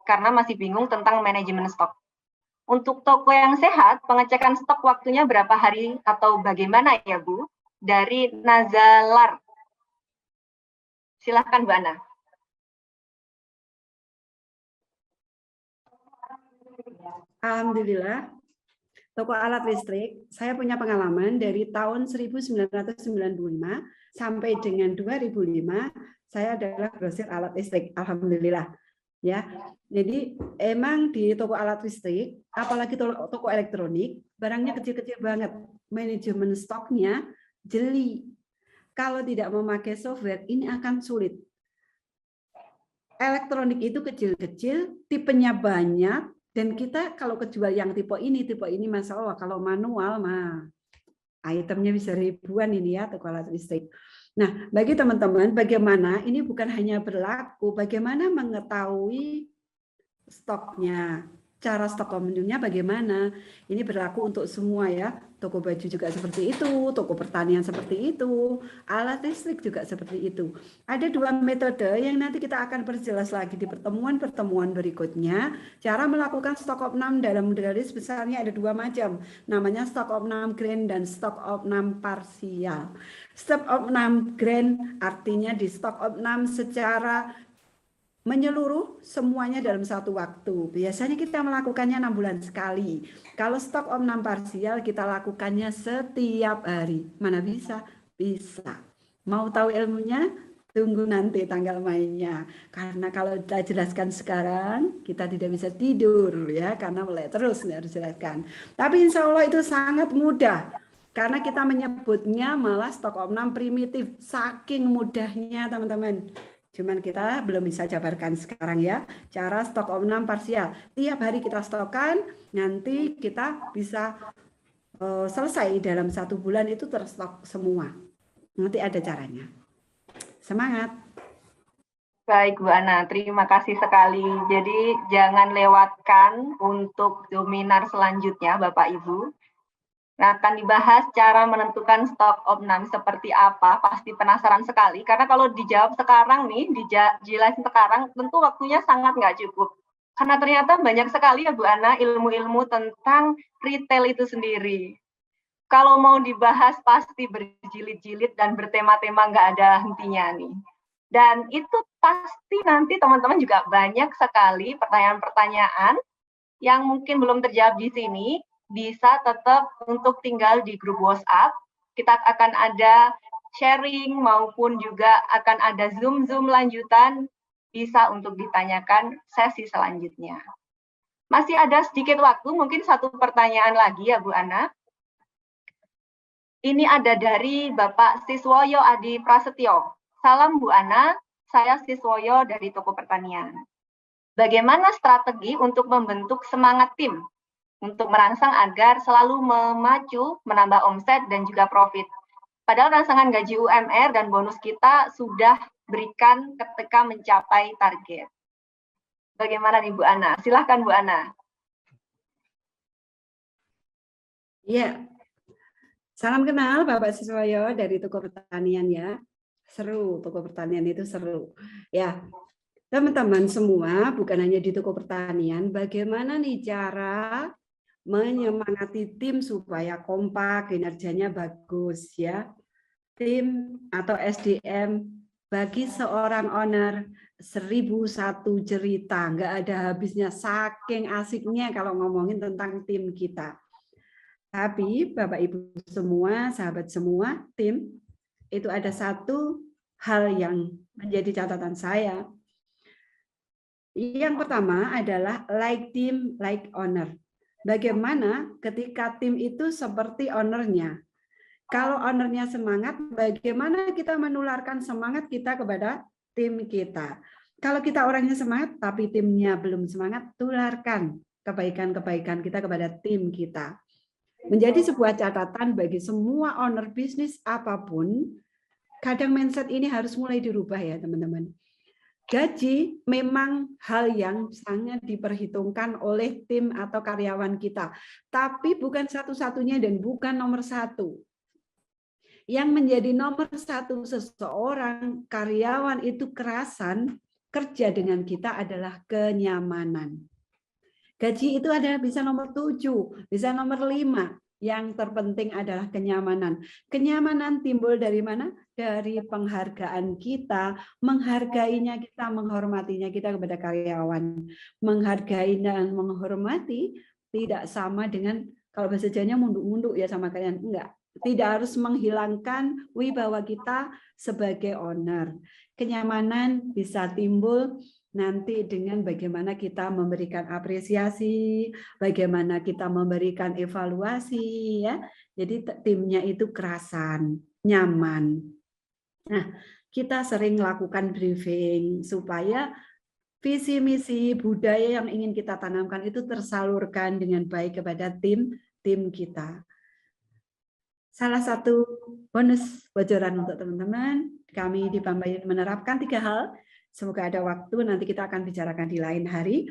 karena masih bingung tentang manajemen stok. Untuk toko yang sehat, pengecekan stok waktunya berapa hari atau bagaimana ya Bu? Dari Nazalar. Silahkan Bu Ana. Alhamdulillah, toko alat listrik, saya punya pengalaman dari tahun 1995 sampai dengan 2005, saya adalah grosir alat listrik. Alhamdulillah. Ya, jadi emang di toko alat listrik, apalagi toko elektronik, barangnya kecil-kecil banget, manajemen stoknya jeli. Kalau tidak memakai software, ini akan sulit. Elektronik itu kecil-kecil, tipenya banyak, dan kita kalau kejual yang tipe ini Masya Allah, kalau manual mah itemnya bisa ribuan ini ya, toko alat listrik. Nah, bagi teman-teman, bagaimana ini bukan hanya berlaku, bagaimana mengetahui stoknya, cara stok komuniumnya bagaimana. Ini berlaku untuk semua ya, toko baju juga seperti itu, toko pertanian seperti itu, alat listrik juga seperti itu. Ada dua metode yang nanti kita akan perjelas lagi di pertemuan-pertemuan berikutnya. Cara melakukan stok opnam dalam garis besarnya ada dua macam, namanya stok opnam grand dan stok opnam parsial. Stok opnam grand artinya di stok opnam secara menyeluruh semuanya dalam satu waktu. Biasanya kita melakukannya 6 bulan sekali. Kalau stok opnam parsial kita lakukannya setiap hari. Mana bisa? Bisa. Mau tahu ilmunya? Tunggu nanti tanggal mainnya. Karena kalau kita jelaskan sekarang, kita tidak bisa tidur ya, karena mulai terus harus jelaskan. Tapi insya Allah itu sangat mudah. Karena kita menyebutnya malah stok opnam primitif. Saking mudahnya teman-teman. Cuman kita belum bisa jabarkan sekarang ya. Cara stok opnam parsial. Tiap hari kita stokkan, nanti kita bisa selesai dalam 1 bulan itu terstok semua. Nanti ada caranya. Semangat. Baik Bu Ana, terima kasih sekali. Jadi jangan lewatkan untuk webinar selanjutnya Bapak Ibu. Nah, akan dibahas cara menentukan stok opname seperti apa, pasti penasaran sekali. Karena kalau dijawab sekarang nih, dijelasin sekarang, tentu waktunya sangat nggak cukup. Karena ternyata banyak sekali ya Bu Ana, ilmu-ilmu tentang retail itu sendiri. Kalau mau dibahas pasti berjilid-jilid dan bertema-tema nggak ada hentinya nih. Dan itu pasti nanti teman-teman juga banyak sekali pertanyaan-pertanyaan yang mungkin belum terjawab di sini, bisa tetap untuk tinggal di grup WhatsApp. Kita akan ada sharing maupun juga akan ada Zoom lanjutan, bisa untuk ditanyakan sesi selanjutnya. Masih ada sedikit waktu, mungkin satu pertanyaan lagi ya Bu Ana. Ini ada dari Bapak Siswoyo Adi Prasetyo. Salam Bu Ana, saya Siswoyo dari Toko Pertanian. Bagaimana strategi untuk membentuk semangat tim untuk merangsang agar selalu memacu, menambah omset dan juga profit. Padahal rangsangan gaji UMR dan bonus kita sudah berikan ketika mencapai target. Bagaimana nih Bu Ana? Silahkan Bu Ana. Iya, salam kenal Bapak Siswoyo dari Toko Pertanian ya. Seru, Toko Pertanian itu seru. Ya, teman-teman semua, bukan hanya di Toko Pertanian, bagaimana nih cara menyemangati tim supaya kompak, kinerjanya bagus ya. Tim atau SDM bagi seorang owner 1001 cerita, nggak ada habisnya, saking asiknya kalau ngomongin tentang tim kita. Tapi Bapak Ibu semua, sahabat semua, tim itu ada satu hal yang menjadi catatan saya. Yang pertama adalah like team, like owner. Bagaimana ketika tim itu seperti ownernya? Kalau ownernya semangat, bagaimana kita menularkan semangat kita kepada tim kita? Kalau kita orangnya semangat, tapi timnya belum semangat, tularkan kebaikan-kebaikan kita kepada tim kita. Menjadi sebuah catatan bagi semua owner bisnis apapun, kadang mindset ini harus mulai dirubah ya teman-teman. Gaji memang hal yang sangat diperhitungkan oleh tim atau karyawan kita, tapi bukan satu-satunya dan bukan nomor satu. Yang menjadi nomor satu seseorang karyawan itu kerasan kerja dengan kita adalah kenyamanan. Gaji itu ada bisa nomor 7, bisa nomor 5. Yang terpenting adalah kenyamanan. Kenyamanan timbul dari mana? Dari penghargaan kita, menghargainya kita, menghormatinya kita kepada karyawan. Menghargai dan menghormati tidak sama dengan, kalau bahasa Jawanya munduk-munduk ya sama kalian. Enggak. Tidak harus menghilangkan wibawa kita sebagai owner. Kenyamanan bisa timbul nanti dengan bagaimana kita memberikan apresiasi, bagaimana kita memberikan evaluasi ya. Jadi timnya itu kerasan, nyaman. Nah, kita sering lakukan briefing supaya visi misi budaya yang ingin kita tanamkan itu tersalurkan dengan baik kepada tim kita. Salah satu bonus bocoran untuk teman-teman, kami di Pambayun menerapkan 3 hal. Semoga ada waktu, nanti kita akan bicarakan di lain hari.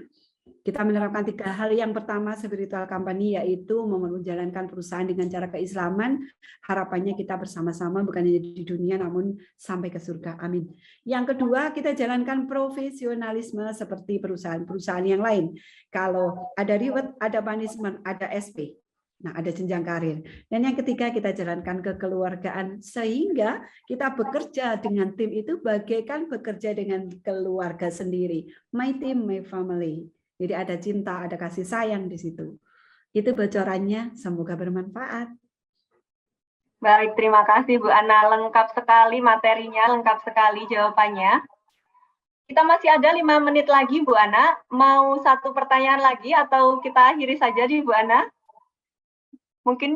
Kita menerapkan 3 hal. Yang pertama, spiritual company, yaitu menjalankan perusahaan dengan cara keislaman. Harapannya kita bersama-sama, bukan hanya di dunia, namun sampai ke surga. Amin. Yang kedua, kita jalankan profesionalisme seperti perusahaan-perusahaan yang lain. Kalau ada reward, ada punishment, ada SP. Nah, ada jenjang karir. Dan yang ketiga, kita jalankan kekeluargaan sehingga kita bekerja dengan tim itu bagaikan bekerja dengan keluarga sendiri. My team, my family. Jadi ada cinta, ada kasih sayang di situ. Itu bocorannya, semoga bermanfaat. Baik, terima kasih Bu Ana. Lengkap sekali materinya, lengkap sekali jawabannya. Kita masih ada 5 menit lagi Bu Ana. Mau satu pertanyaan lagi atau kita akhiri saja di Bu Ana? Mungkin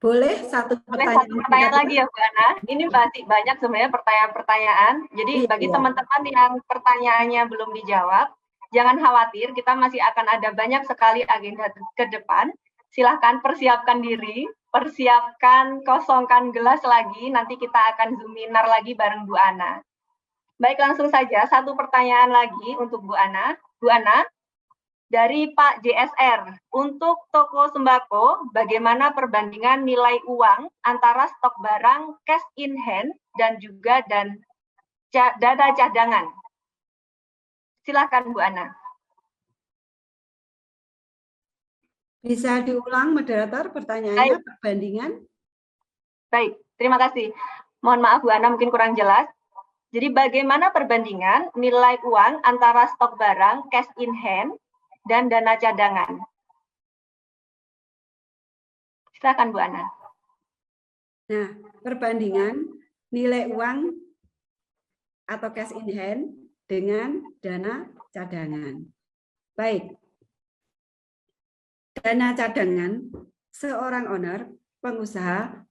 boleh satu pertanyaan lagi ya Bu Ana. Ini masih banyak sebenarnya pertanyaan-pertanyaan. Jadi bagi teman-teman yang pertanyaannya belum dijawab, jangan khawatir, kita masih akan ada banyak sekali agenda ke depan. Silahkan persiapkan diri, persiapkan, kosongkan gelas lagi, nanti kita akan Zoominar lagi bareng Bu Ana. Baik, langsung saja, satu pertanyaan lagi untuk Bu Ana. Bu Ana, Dari Pak JSR, untuk toko sembako, bagaimana perbandingan nilai uang antara stok barang cash in hand dan juga dana cadangan? Silakan Bu Ana. Bisa diulang moderator pertanyaannya, perbandingan? Baik, terima kasih. Mohon maaf Bu Ana mungkin kurang jelas. Jadi bagaimana perbandingan nilai uang antara stok barang cash in hand dan dana cadangan? Silakan Bu Ana. Nah, perbandingan nilai uang atau cash in hand dengan dana cadangan. Baik. Dana cadangan, seorang owner, pengusaha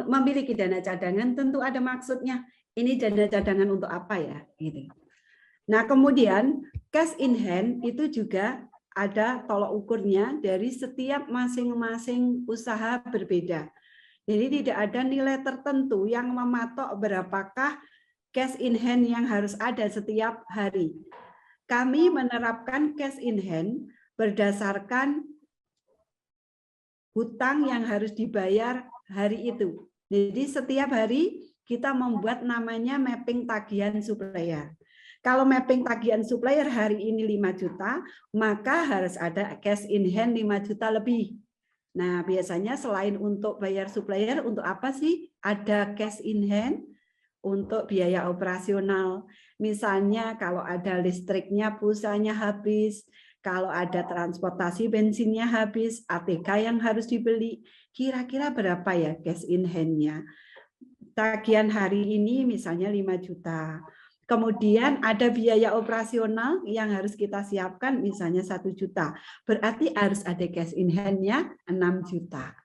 memiliki dana cadangan tentu ada maksudnya. Ini dana cadangan untuk apa ya? Gitu. Nah, kemudian cash in hand itu juga ada tolok ukurnya dari setiap masing-masing usaha berbeda. Jadi tidak ada nilai tertentu yang mematok berapakah cash in hand yang harus ada setiap hari. Kami menerapkan cash in hand berdasarkan hutang yang harus dibayar hari itu. Jadi setiap hari kita membuat namanya mapping tagihan supplier. Kalau mapping tagihan supplier hari ini 5 juta, maka harus ada cash in hand 5 juta lebih. Nah, biasanya selain untuk bayar supplier, untuk apa sih ada cash in hand? Untuk biaya operasional. Misalnya kalau ada listriknya, pulsanya habis, kalau ada transportasi bensinnya habis, ATK yang harus dibeli, kira-kira berapa ya cash in hand-nya? Tagihan hari ini misalnya 5 juta. Kemudian ada biaya operasional yang harus kita siapkan misalnya 1 juta. Berarti harus ada cash in hand-nya 6 juta.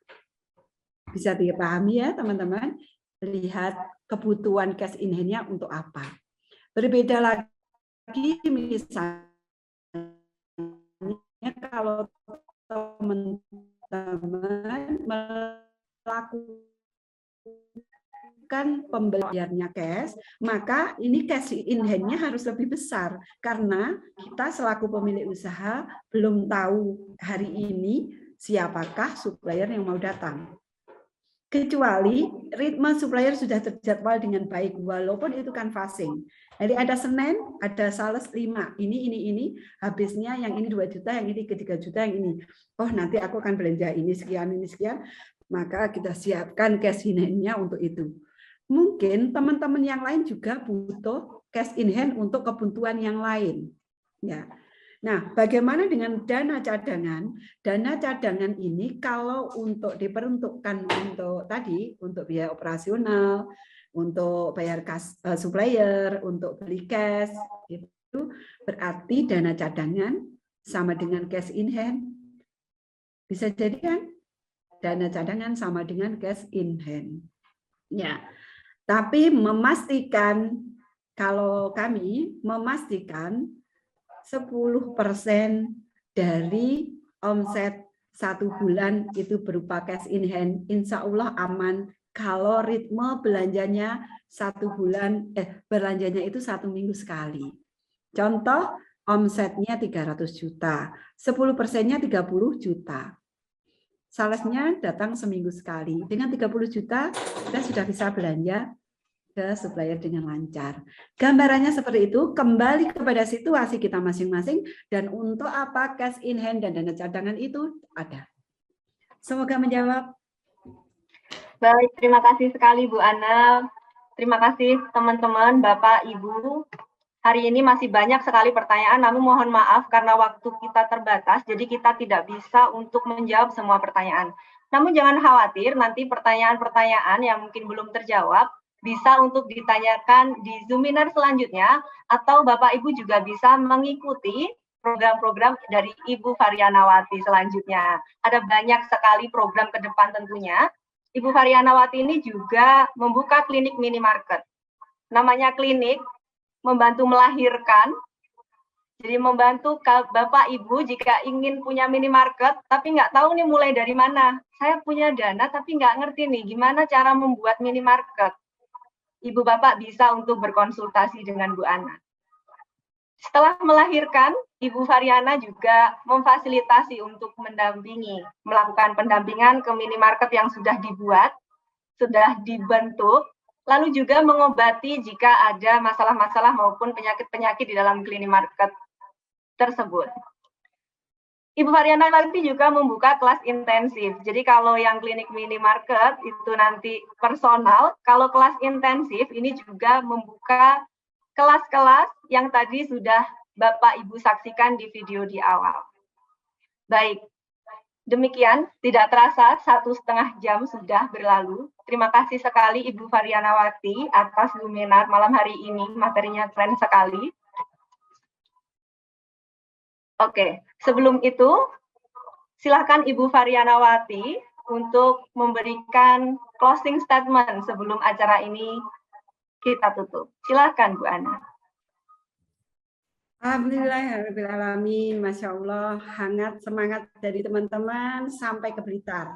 Bisa dipahami ya teman-teman? Lihat kebutuhan cash in hand-nya untuk apa. Berbeda lagi misalnya kalau teman-teman melakukan pembeliannya cash, maka ini cash in hand-nya harus lebih besar karena kita selaku pemilik usaha belum tahu hari ini siapakah supplier yang mau datang. Kecuali ritme supplier sudah terjadwal dengan baik, walaupun itu kan canvassing. Jadi ada Senin, ada sales 5, ini, habisnya yang ini 2 juta, yang ini 3 juta, yang ini. Oh nanti aku akan belanja ini sekian, maka kita siapkan cash in hand-nya untuk itu. Mungkin teman-teman yang lain juga butuh cash in hand untuk kebutuhan yang lain. Ya. Nah, bagaimana dengan dana cadangan? Dana cadangan ini kalau untuk diperuntukkan untuk biaya operasional, untuk bayar supplier, untuk beli cash, itu berarti dana cadangan sama dengan cash in hand. Bisa jadi kan? Dana cadangan sama dengan cash in hand. Ya. Tapi kalau kami memastikan 10% dari omset 1 bulan itu berupa cash in hand, insya Allah aman. Kalau ritme belanjanya 1 bulan, belanjanya itu 1 minggu sekali. Contoh, omsetnya 300 juta, 10%-nya 30 juta. Salesnya datang seminggu sekali. Dengan 30 juta, kita sudah bisa belanja ke supplier dengan lancar. Gambarannya seperti itu, kembali kepada situasi kita masing-masing, dan untuk apa cash in hand dan dana cadangan itu ada. Semoga menjawab. Baik, terima kasih sekali Bu Ana. Terima kasih teman-teman, Bapak, Ibu. Hari ini masih banyak sekali pertanyaan, namun mohon maaf karena waktu kita terbatas, jadi kita tidak bisa untuk menjawab semua pertanyaan. Namun jangan khawatir, nanti pertanyaan-pertanyaan yang mungkin belum terjawab, bisa untuk ditanyakan di Zoominar selanjutnya, atau Bapak Ibu juga bisa mengikuti program-program dari Ibu Varyanawati selanjutnya. Ada banyak sekali program ke depan tentunya. Ibu Varyanawati ini juga membuka klinik minimarket. Namanya klinik, membantu melahirkan. Jadi membantu Bapak Ibu jika ingin punya minimarket, tapi nggak tahu nih mulai dari mana. Saya punya dana tapi nggak ngerti nih gimana cara membuat minimarket. Ibu Bapak bisa untuk berkonsultasi dengan Bu Ana. Setelah melahirkan, Ibu Variana juga memfasilitasi untuk mendampingi, melakukan pendampingan ke minimarket yang sudah dibuat, sudah dibentuk, lalu juga mengobati jika ada masalah-masalah maupun penyakit-penyakit di dalam minimarket tersebut. Ibu Variana nanti juga membuka kelas intensif. Jadi kalau yang klinik minimarket itu nanti personal, kalau kelas intensif ini juga membuka kelas-kelas yang tadi sudah Bapak Ibu saksikan di video di awal. Baik, demikian tidak terasa 1,5 jam sudah berlalu. Terima kasih sekali Ibu Varianawati atas webinar malam hari ini, materinya keren sekali. Oke, sebelum itu silakan Ibu Varianawati untuk memberikan closing statement sebelum acara ini kita tutup. Silakan Bu Ana. Alhamdulillahirrahmanirrahim, Masya Allah, hangat semangat dari teman-teman sampai ke Blitar.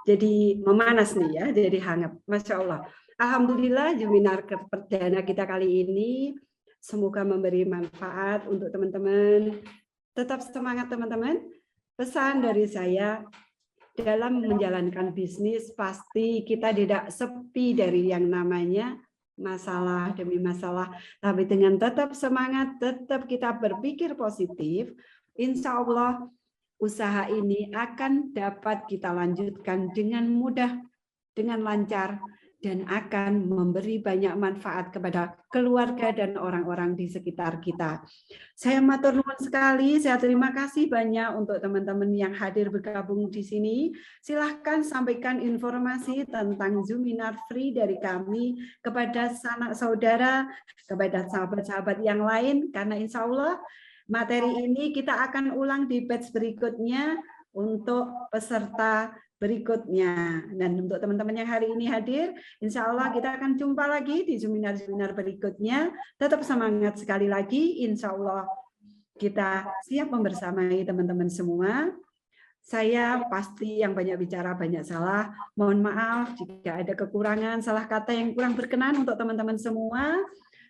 Jadi memanas nih ya, jadi hangat, Masya Allah. Alhamdulillah, webinar perdana kita kali ini semoga memberi manfaat untuk teman-teman. Tetap semangat teman-teman. Pesan dari saya, dalam menjalankan bisnis pasti kita tidak sepi dari yang namanya masalah demi masalah, tapi dengan tetap semangat, tetap kita berpikir positif, insya Allah usaha ini akan dapat kita lanjutkan dengan mudah, dengan lancar, dan akan memberi banyak manfaat kepada keluarga dan orang-orang di sekitar kita. Saya matur nuwun sekali, saya terima kasih banyak untuk teman-teman yang hadir bergabung di sini. Silahkan sampaikan informasi tentang Zoominar free dari kami kepada sanak saudara, kepada sahabat-sahabat yang lain, karena insya Allah materi ini kita akan ulang di batch berikutnya untuk peserta berikutnya. Dan untuk teman-teman yang hari ini hadir, insya Allah kita akan jumpa lagi di Zoominar berikutnya. Tetap semangat sekali lagi, insya Allah kita siap membersamai teman-teman semua. Saya pasti yang banyak bicara banyak salah. Mohon maaf jika ada kekurangan, salah kata yang kurang berkenan untuk teman-teman semua.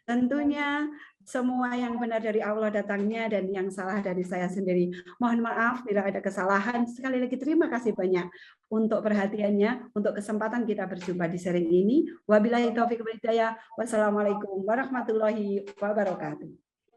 Tentunya semua yang benar dari Allah datangnya dan yang salah dari saya sendiri. Mohon maaf bila ada kesalahan. Sekali lagi terima kasih banyak untuk perhatiannya, untuk kesempatan kita berjumpa di sharing ini. Wabillahi taufiq wal hidayah. Wassalamualaikum warahmatullahi wabarakatuh.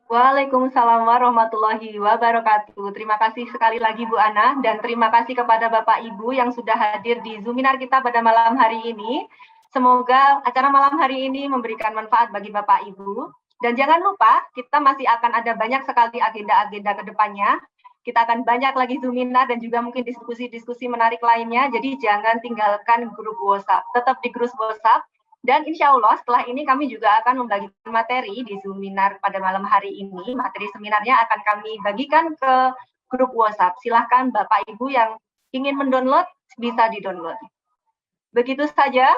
Waalaikumsalam warahmatullahi wabarakatuh. Terima kasih sekali lagi Bu Ana, dan terima kasih kepada Bapak Ibu yang sudah hadir di Zoominar kita pada malam hari ini. Semoga acara malam hari ini memberikan manfaat bagi Bapak Ibu. Dan jangan lupa, kita masih akan ada banyak sekali agenda-agenda ke depannya. Kita akan banyak lagi Zoominar dan juga mungkin diskusi-diskusi menarik lainnya. Jadi jangan tinggalkan grup WhatsApp. Tetap di grup WhatsApp. Dan insya Allah setelah ini kami juga akan membagikan materi di Zoominar pada malam hari ini. Materi seminarnya akan kami bagikan ke grup WhatsApp. Silahkan Bapak Ibu yang ingin mendownload, bisa di-download. Begitu saja.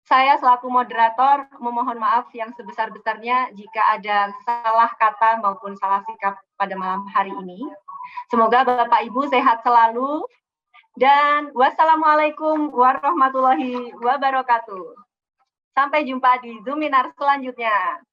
Saya selaku moderator memohon maaf yang sebesar-besarnya jika ada salah kata maupun salah sikap pada malam hari ini. Semoga Bapak Ibu sehat selalu. Dan wassalamualaikum warahmatullahi wabarakatuh. Sampai jumpa di Zoominar selanjutnya.